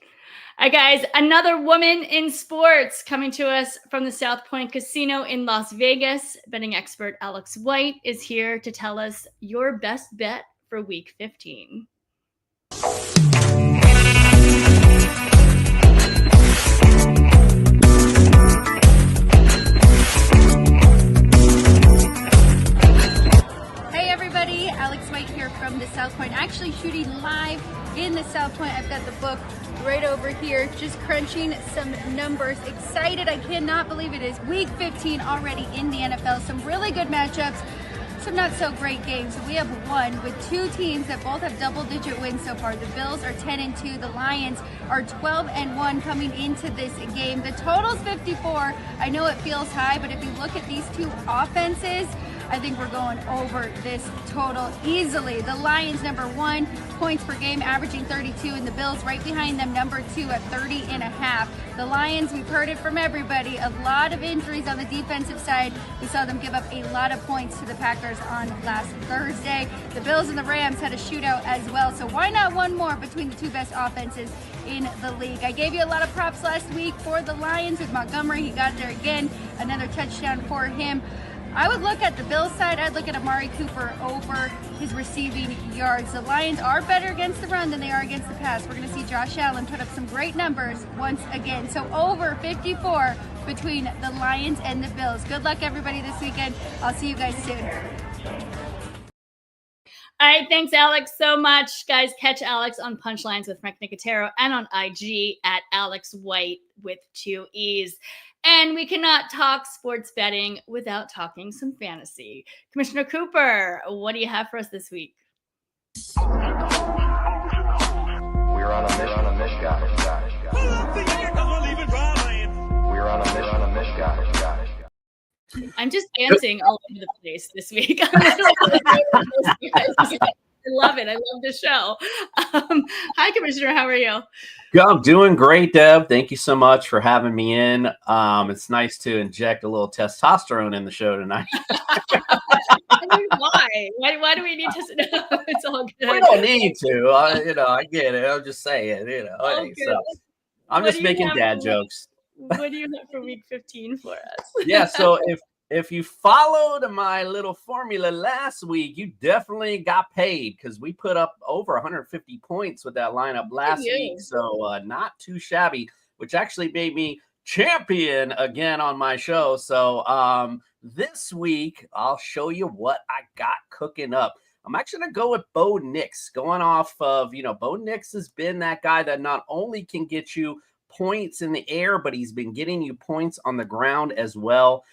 All right, guys, another woman in sports coming to us from the South Point Casino in Las Vegas. Betting expert Alex White is here to tell us your best bet for week 15. Alex White here from the South Point, actually shooting live in the South Point. I've got the book right over here, just crunching some numbers. Excited, I cannot believe it is week 15 already in the NFL. Some really good matchups, some not so great games. We have one with two teams that both have double-digit wins so far. The Bills are 10-2, the Lions are 12-1 coming into this game. The total's 54. I know it feels high, but if you look at these two offenses, I think we're going over this total easily. The Lions, number 1, points per game, averaging 32, and the Bills right behind them, number 2 at 30.5. The Lions, we've heard it from everybody, a lot of injuries on the defensive side. We saw them give up a lot of points to the Packers on last Thursday. The Bills and the Rams had a shootout as well, so why not one more between the two best offenses in the league? I gave you a lot of props last week for the Lions with Montgomery. He got there again, another touchdown for him. I would look at the Bills side. I'd look at Amari Cooper over his receiving yards. The Lions are better against the run than they are against the pass. We're going to see Josh Allen put up some great numbers once again. So over 54 between the Lions and the Bills. Good luck, everybody, this weekend. I'll see you guys soon. All right, thanks, Alex, so much. Guys, catch Alex on Punchlines with Frank Nicotero and on IG at Alex White with 2 E's. And we cannot talk sports betting without talking some fantasy. Commissioner Cooper, what do you have for us this week? We're on a mission, guys. We're on a mission, guys. I'm just dancing all over the place this week. I love it. I love the show. Hi, Commissioner. How are you? I'm doing great, Deb. Thank you so much for having me in. It's nice to inject a little testosterone in the show tonight. I mean, why? Why do we need to? No, it's all good. We don't need to. I get it. I'm just saying. Okay. So I'm just making dad jokes. What do you have for week 15 for us? Yeah. So if you followed my little formula last week, you definitely got paid because we put up over 150 points with that lineup last week. So not too shabby, which actually made me champion again on my show. So this week, I'll show you what I got cooking up. I'm actually going to go with Bo Nix, going off of, Bo Nix has been that guy that not only can get you points in the air, but he's been getting you points on the ground as well.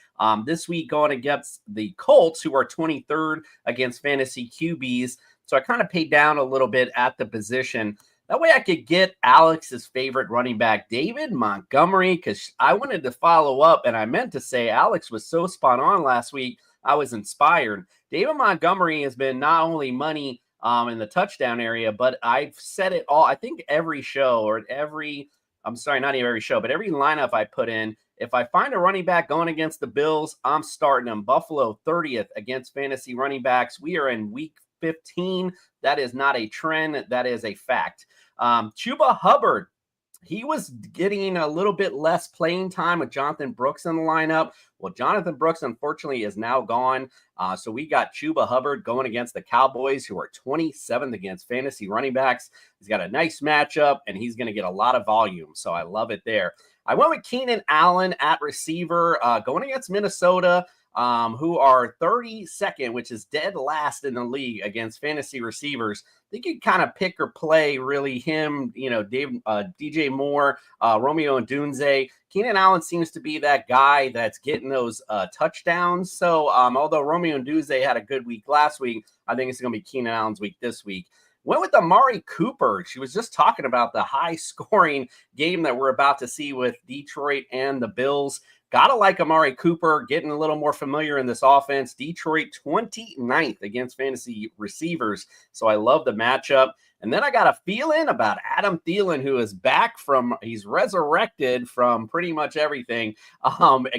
This week going against the Colts, who are 23rd against fantasy QBs. So I kind of paid down a little bit at the position. That way I could get Alex's favorite running back, David Montgomery, because I wanted to follow up, and I meant to say Alex was so spot on last week, I was inspired. David Montgomery has been not only money in the touchdown area, but I've said it all, I think every show or not even every show, but every lineup I put in, if I find a running back going against the Bills, I'm starting them. Buffalo 30th against fantasy running backs. We are in week 15. That is not a trend. That is a fact. Chuba Hubbard, he was getting a little bit less playing time with Jonathan Brooks in the lineup. Well, Jonathan Brooks, unfortunately, is now gone. So we got Chuba Hubbard going against the Cowboys, who are 27th against fantasy running backs. He's got a nice matchup, and he's going to get a lot of volume. So I love it there. I went with Keenan Allen at receiver, going against Minnesota, who are 32nd, which is dead last in the league against fantasy receivers. I think you kind of pick or play really him, DJ Moore, Romeo Odunze. Keenan Allen seems to be that guy that's getting those touchdowns. So although Romeo Odunze had a good week last week, I think it's going to be Keenan Allen's week this week. Went with Amari Cooper. She was just talking about the high-scoring game that we're about to see with Detroit and the Bills. Gotta like Amari Cooper, getting a little more familiar in this offense. Detroit 29th against fantasy receivers, so I love the matchup. And then I got a feeling about Adam Thielen, who is back he's resurrected from pretty much everything.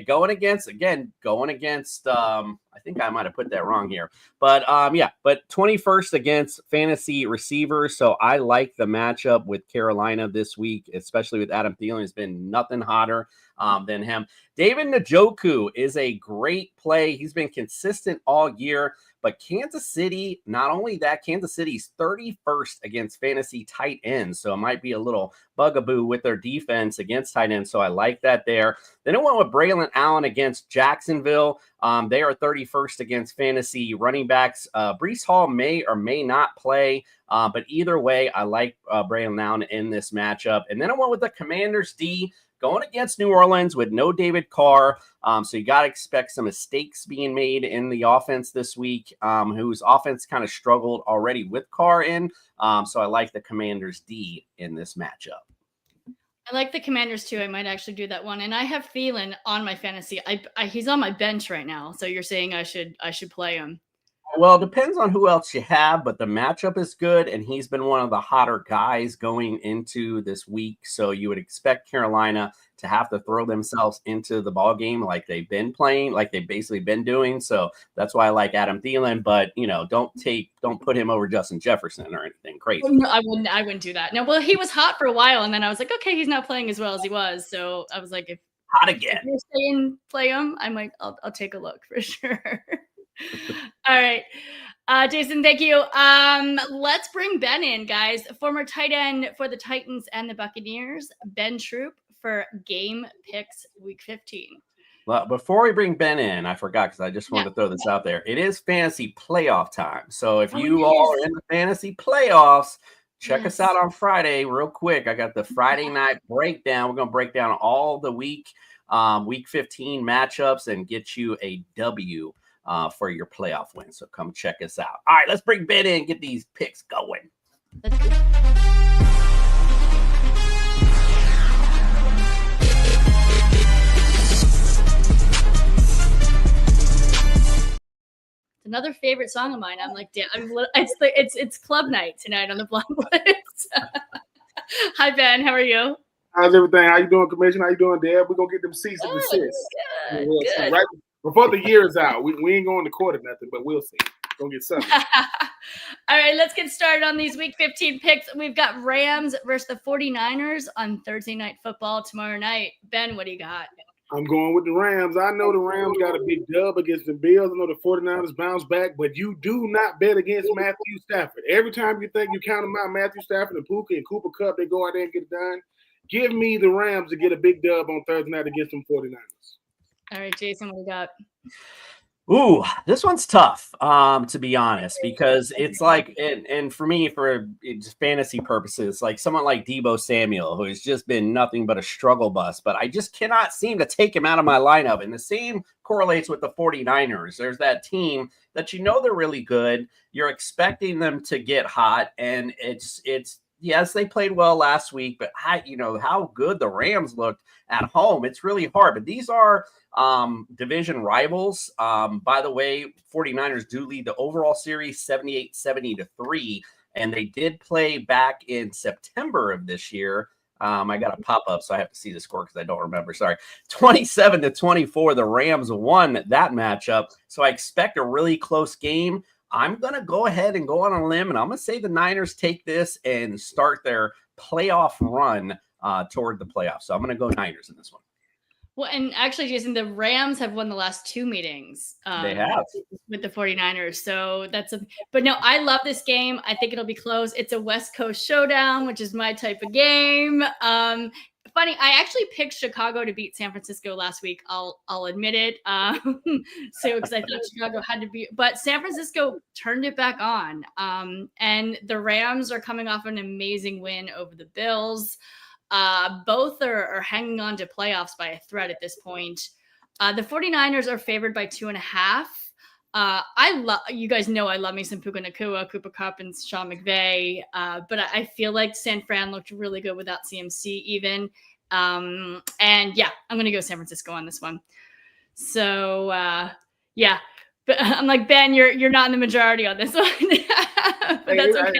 Going against, I think I might have put that wrong here. But 21st against fantasy receivers. So I like the matchup with Carolina this week, especially with Adam Thielen. It's been nothing hotter than him. David Njoku is a great play. He's been consistent all year. But Kansas City, not only that, Kansas City's 31st against fantasy tight ends. So it might be a little bugaboo with their defense against tight ends. So I like that there. Then I went with Braylon Allen against Jacksonville. They are 31st against fantasy running backs. Breece Hall may or may not play. But either way, I like Braylon Allen in this matchup. And then I went with the Commanders D, going against New Orleans with no David Carr. So you got to expect some mistakes being made in the offense this week, whose offense kind of struggled already with Carr in. So I like the Commanders D in this matchup. I like the Commanders too. I might actually do that one. And I have Thielen on my fantasy. He's on my bench right now. So you're saying I should play him. Well, it depends on who else you have, but the matchup is good, and he's been one of the hotter guys going into this week. So you would expect Carolina to have to throw themselves into the ball game like they've been playing, like they've basically been doing. So that's why I like Adam Thielen, but don't put him over Justin Jefferson or anything crazy. No, I wouldn't do that. No, well, he was hot for a while, and then I was like, okay, he's not playing as well as he was. So I was like, if hot again, if you're saying play him, I'm like, I'll take a look for sure. All right. Jason, thank you. Let's bring Ben in, guys. Former tight end for the Titans and the Buccaneers, Ben Troop for Game Picks Week 15. Well, before we bring Ben in, I forgot because I just wanted to throw this out there. It is fantasy playoff time. So if you all are in the fantasy playoffs, check us out on Friday real quick. I got the Friday night breakdown. We're going to break down all the week 15 matchups and get you a W for your playoff win. So come check us out. All right, let's bring Ben in and get these picks going. Let's go. another favorite song of mine. I'm like, damn, it's club night tonight on the Blonde Blitz. Hi, Ben. How are you? How's everything? How you doing, Commissioner? How you doing, Deb? We're going to get them cease and desist. Good. Right before the year is out. We ain't going to court or nothing, but we'll see. Going to get something. All right, let's get started on these Week 15 picks. We've got Rams versus the 49ers on Thursday Night Football tomorrow night. Ben, what do you got? I'm going with the Rams. I know the Rams got a big dub against the Bills. I know the 49ers bounce back, but you do not bet against Matthew Stafford. Every time you think you count them out, Matthew Stafford and Puka and Cooper Kupp, they go out there and get it done. Give me the Rams to get a big dub on Thursday night against them 49ers. All right, Jason, what do you got? Ooh, this one's tough, to be honest, because it's like, and for me, for just fantasy purposes, like someone like Deebo Samuel, who has just been nothing but a struggle bus, but I just cannot seem to take him out of my lineup. And the same correlates with the 49ers. There's that team that they're really good. You're expecting them to get hot, and it's yes, they played well last week, but how good the Rams looked at home. It's really hard, but these are division rivals. By the way, 49ers do lead the overall series 78-70-3, and they did play back in September of this year. I got a pop-up, so I have to see the score because I don't remember. Sorry. 27-24, the Rams won that matchup. So I expect a really close game. I'm going to go ahead and go on a limb, and I'm going to say the Niners take this and start their playoff run toward the playoffs. So I'm going to go Niners in this one. Well, and actually, Jason, the Rams have won the last two meetings. They have. With the 49ers. So but no, I love this game. I think it'll be close. It's a West Coast showdown, which is my type of game. Funny, I actually picked Chicago to beat San Francisco last week. I'll admit it. So because I thought Chicago had to be, but San Francisco turned it back on. And the Rams are coming off an amazing win over the Bills. Both are hanging on to playoffs by a thread at this point. The 49ers are favored by 2.5. You guys know I love me some Puka Nacua, Cooper Kupp, and Sean McVay. But I feel like San Fran looked really good without CMC even. And yeah, I'm going to go San Francisco on this one. So yeah, but I'm like, Ben, you're not in the majority on this one. But that's okay.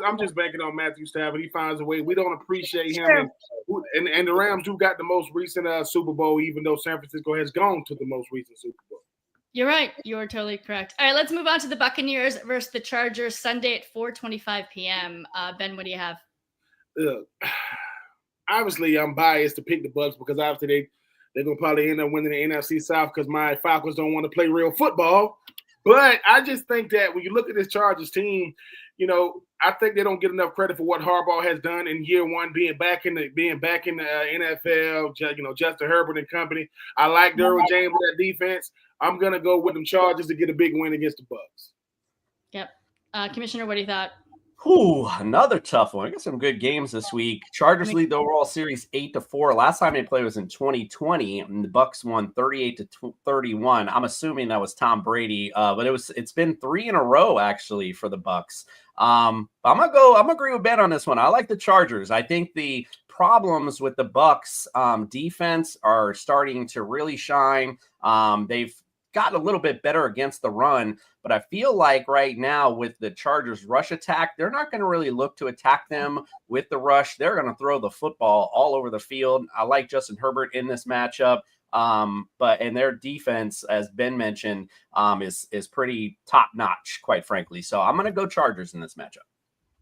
I'm just banking on Matthew Stafford. He finds a way. We don't appreciate him. Sure. And the Rams do got the most recent Super Bowl, even though San Francisco has gone to the most recent Super Bowl. You're right. You're totally correct. All right, let's move on to the Buccaneers versus the Chargers Sunday at 4:25 p.m. Ben, what do you have? Obviously, I'm biased to pick the Bucs because obviously they're going to probably end up winning the NFC South because my Falcons don't want to play real football. But I just think that when you look at this Chargers team, I think they don't get enough credit for what Harbaugh has done in year one, being back in the NFL. Justin Herbert and company. I like Derwin James with that defense. I'm gonna go with them Chargers to get a big win against the Bucs. Yep. Commissioner, what do you thought? Ooh, another tough one. I got some good games this week. Chargers lead the overall series 8-4. Last time they played was in 2020, and the Bucs won 38-31. I'm assuming that was Tom Brady, but it's been 3 in a row actually for the Bucs. I'm agree with Ben on this one. I like the Chargers. I think the problems with the Bucs defense are starting to really shine. They've gotten a little bit better against the run, but I feel like right now with the Chargers rush attack, they're not going to really look to attack them with the rush. They're going to throw the football all over the field. I like Justin Herbert in this matchup. And their defense, as Ben mentioned, is pretty top notch, quite frankly. So I'm going to go Chargers in this matchup.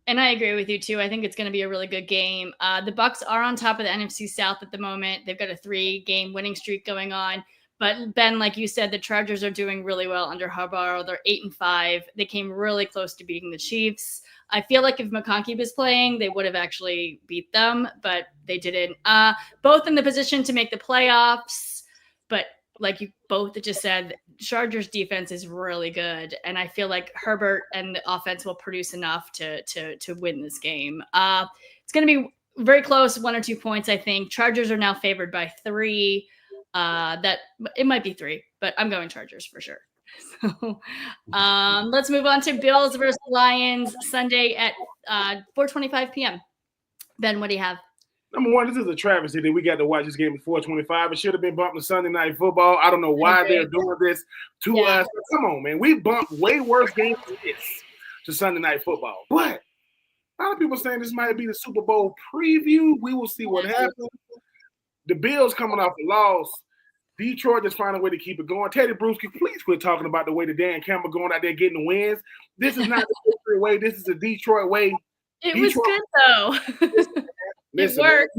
And I agree with you too. I think it's going to be a really good game. The Bucs are on top of the NFC South at the moment. They've got a 3-game winning streak going on. But Ben, like you said, the Chargers are doing really well under Harbaugh. They're 8-5. They came really close to beating the Chiefs. I feel like if McConkey was playing, they would have actually beat them, but they didn't. Both in the position to make the playoffs, but like you both just said, Chargers defense is really good, and I feel like Herbert and the offense will produce enough to win this game. It's going to be very close, 1 or 2 points, I think. Chargers are now favored by 3. That it might be 3, but I'm going Chargers for sure. So let's move on to Bills versus Lions Sunday at 4:25 p.m. Ben, what do you have? Number one, this is a travesty that we got to watch this game at 4:25. It should have been bumped to Sunday Night Football. I don't know why they're doing this to us. Come on, man. We bumped way worse games than this to Sunday Night Football. But a lot of people saying this might be the Super Bowl preview. We will see what happens. The Bills coming off a loss. Detroit just find a way to keep it going. Teddy Bruschi, please quit talking about the way that Dan Campbell going out there getting the wins. This is not the Detroit way. This is the Detroit way. It was good, though. Listen, it worked.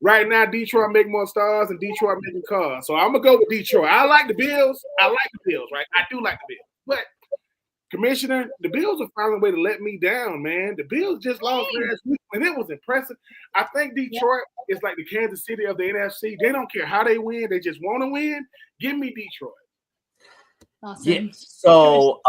Right now, Detroit make more stars and Detroit making cars. So I'm going to go with Detroit. I like the Bills. Right? I do like the Bills. But, Commissioner, the Bills are finding a way to let me down, man. The Bills just lost last week, and it was impressive. I think Detroit is like the Kansas City of the NFC. They don't care how they win. They just want to win. Give me Detroit. Awesome. Yeah. So,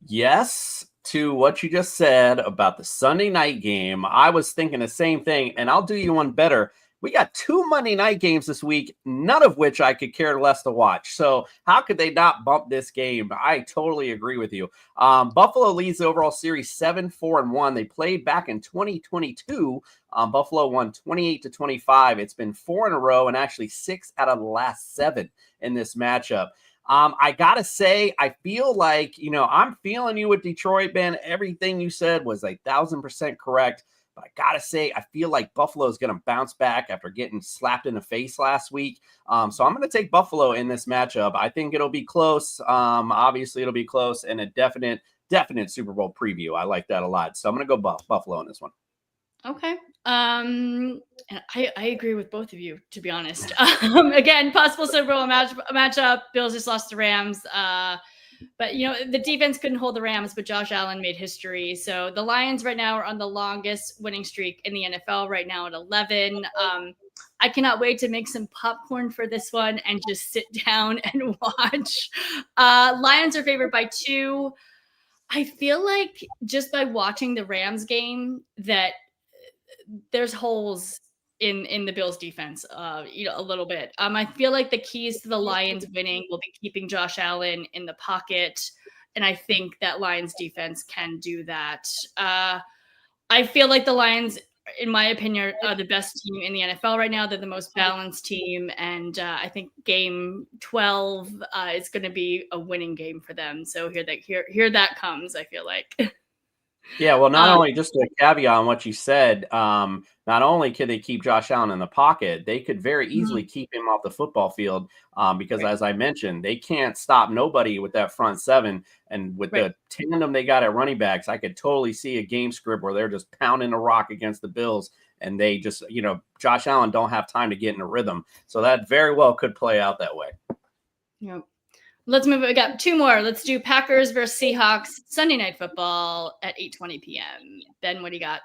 yes to what you just said about the Sunday night game. I was thinking the same thing, and I'll do you one better. We got 2 Monday night games this week, none of which I could care less to watch. So how could they not bump this game? I totally agree with you. Buffalo leads the overall series 7-4-1. They played back in 2022. Buffalo won 28-25. It's been 4 in a row and actually 6 out of the last 7 in this matchup. I got to say, I feel like, I'm feeling you with Detroit, Ben. Everything you said was 1,000% correct. But I got to say, I feel like Buffalo is going to bounce back after getting slapped in the face last week. So I'm going to take Buffalo in this matchup. I think it'll be close. Obviously, it'll be close and a definite Super Bowl preview. I like that a lot. So I'm going to go Buffalo in this one. Okay. And I agree with both of you, to be honest. Again, possible Super Bowl matchup. Bills just lost to Rams. But, the defense couldn't hold the Rams, but Josh Allen made history. So the Lions right now are on the longest winning streak in the NFL right now at 11. I cannot wait to make some popcorn for this one and just sit down and watch. Lions are favored by 2. I feel like just by watching the Rams game that there's holes in the Bills defense, a little bit. I feel like the keys to the Lions winning will be keeping Josh Allen in the pocket. And I think that Lions defense can do that. I feel like the Lions, in my opinion, are the best team in the NFL right now. They're the most balanced team. And I think game 12 is going to be a winning game for them. So here that comes, I feel like. Yeah, well, not only just a caveat on what you said, not only could they keep Josh Allen in the pocket, they could very easily keep him off the football field because, as I mentioned, they can't stop nobody with that front 7. And with the tandem they got at running backs, I could totally see a game script where they're just pounding the rock against the Bills. And they just, Josh Allen don't have time to get in a rhythm. So that very well could play out that way. Yep. Let's move. We got 2 more. Let's do Packers versus Seahawks Sunday Night Football at 8:20 p.m. Ben, what do you got?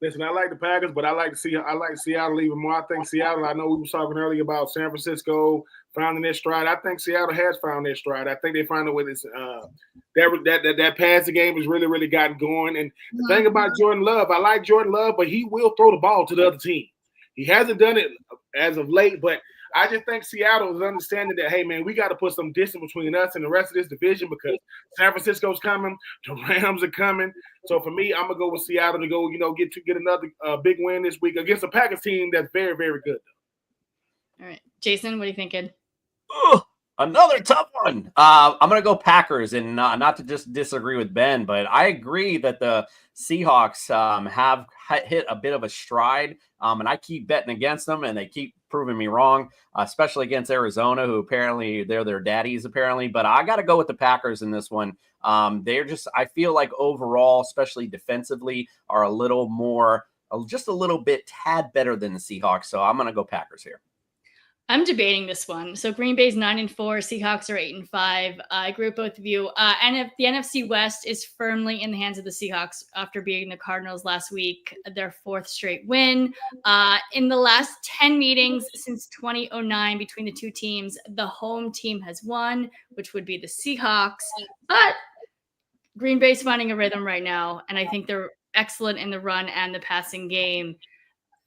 Listen, I like the Packers, but I like Seattle even more. I think Seattle. I know we were talking earlier about San Francisco finding their stride. I think Seattle has found their stride. I think they find a way that passing game has really, really gotten going. And the thing about Jordan Love, I like Jordan Love, but he will throw the ball to the other team. He hasn't done it as of late, but I just think Seattle is understanding that, hey, man, we got to put some distance between us and the rest of this division because San Francisco's coming, the Rams are coming. So for me, I'm going to go with Seattle to go, get another big win this week against a Packers team that's very, very good. All right. Jason, what are you thinking? Another tough one. I'm going to go Packers, and not to just disagree with Ben, but I agree that the Seahawks have hit a bit of a stride, and I keep betting against them, and they keep proving me wrong, especially against Arizona, who apparently they're their daddies, apparently. But I got to go with the Packers in this one. I feel like overall, especially defensively, are a little more, just a little bit tad better than the Seahawks. So I'm going to go Packers here. I'm debating this one. So Green Bay's 9-4, Seahawks are 8-5. I agree with both of you. And if the NFC West is firmly in the hands of the Seahawks after beating the Cardinals last week, their 4th straight win. In the last 10 meetings since 2009 between the 2 teams, the home team has won, which would be the Seahawks. But Green Bay's finding a rhythm right now, and I think they're excellent in the run and the passing game.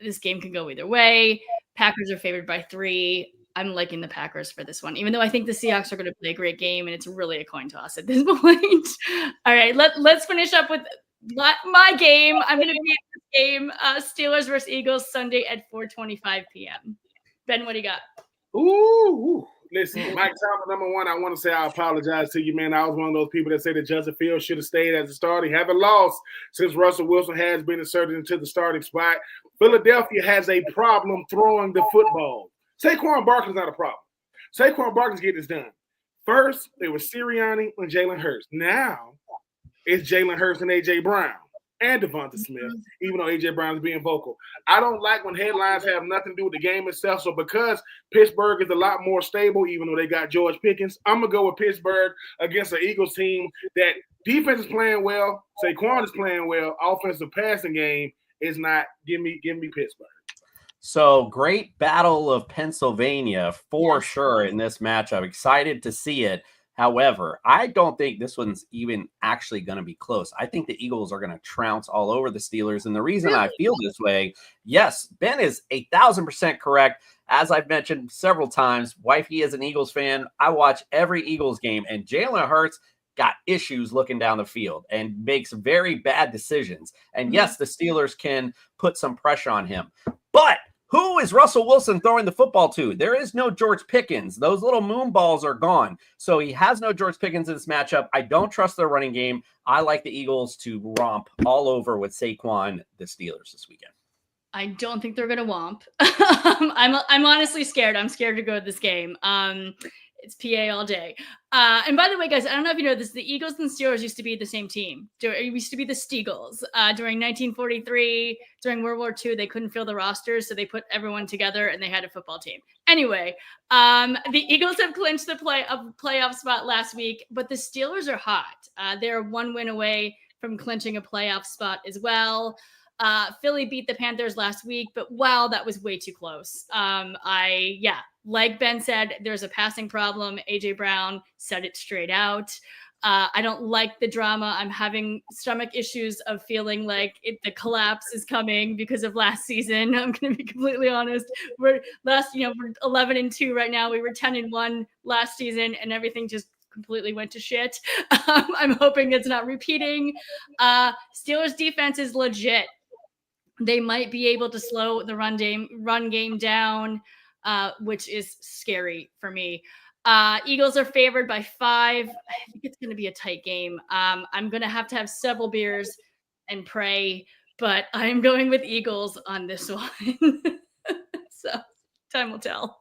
This game can go either way. Packers are favored by 3. I'm liking the Packers for this one, even though I think the Seahawks are going to play a great game, and it's really a coin toss at this point. All right, let's finish up with my game. I'm going to be at this game. Steelers versus Eagles Sunday at 4:25 p.m. Ben, what do you got? Ooh. Listen, Mike Tomlin, number one, I want to say I apologize to you, man. I was one of those people that say that Justin Fields should have stayed as a starter. He haven't lost since Russell Wilson has been inserted into the starting spot. Philadelphia has a problem throwing the football. Saquon Barkley's not a problem. Saquon Barkley's getting this done. First, it was Sirianni and Jalen Hurts. Now, it's Jalen Hurts and A.J. Brown and Devonta Smith, even though A.J. Brown is being vocal. I don't like when headlines have nothing to do with the game itself. So because Pittsburgh is a lot more stable, even though they got George Pickens, I'm going to go with Pittsburgh against an Eagles team that defense is playing well, Saquon is playing well, offensive passing game is not. Give me Pittsburgh. So great battle of Pennsylvania for sure in this matchup. Excited to see it. However, I don't think this one's even actually going to be close. I think the Eagles are going to trounce all over the Steelers. And the reason I feel this way, yes, Ben is 1,000% correct. As I've mentioned several times, wifey is an Eagles fan. I watch every Eagles game, and Jalen Hurts got issues looking down the field and makes very bad decisions. And yes, the Steelers can put some pressure on him. But who is Russell Wilson throwing the football to? There is no George Pickens. Those little moon balls are gone. So he has no George Pickens in this matchup. I don't trust their running game. I like the Eagles to romp all over with Saquon, the Steelers this weekend. I don't think they're going to womp. I'm honestly scared. I'm scared to go to this game. It's PA all day. And by the way, guys, I don't know if you know this, the Eagles and Steelers used to be the same team. It used to be the Steagles. During 1943, during World War II, they couldn't fill the rosters, so they put everyone together and they had a football team. Anyway, the Eagles have clinched the playoff spot last week, but the Steelers are hot. They're one win away from clinching a playoff spot as well. Philly beat the Panthers last week, but wow, that was way too close. Like Ben said, there's a passing problem. AJ Brown said it straight out. I don't like the drama. I'm having stomach issues of feeling like the collapse is coming because of last season. I'm going to be completely honest. We're 11-2 right now. We were 10-1 last season, and everything just completely went to shit. I'm hoping it's not repeating. Steelers defense is legit. They might be able to slow the run game down, which is scary for me. Eagles are favored by 5. I think it's going to be a tight game. I'm going to have several beers and pray, but I'm going with Eagles on this one. So time will tell.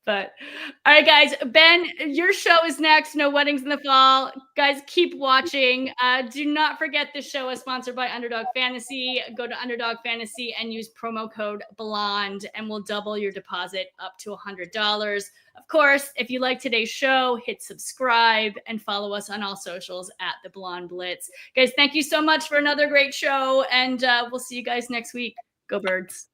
But all right, guys, Ben, your show is next. No Weddings in the Fall. Guys, keep watching. Do not forget this show is sponsored by Underdog Fantasy. Go to Underdog Fantasy and use promo code BLONDE and we'll double your deposit up to $100. Of course, if you like today's show, hit subscribe and follow us on all socials at the Blonde Blitz. Guys, thank you so much for another great show, and we'll see you guys next week. Go Birds.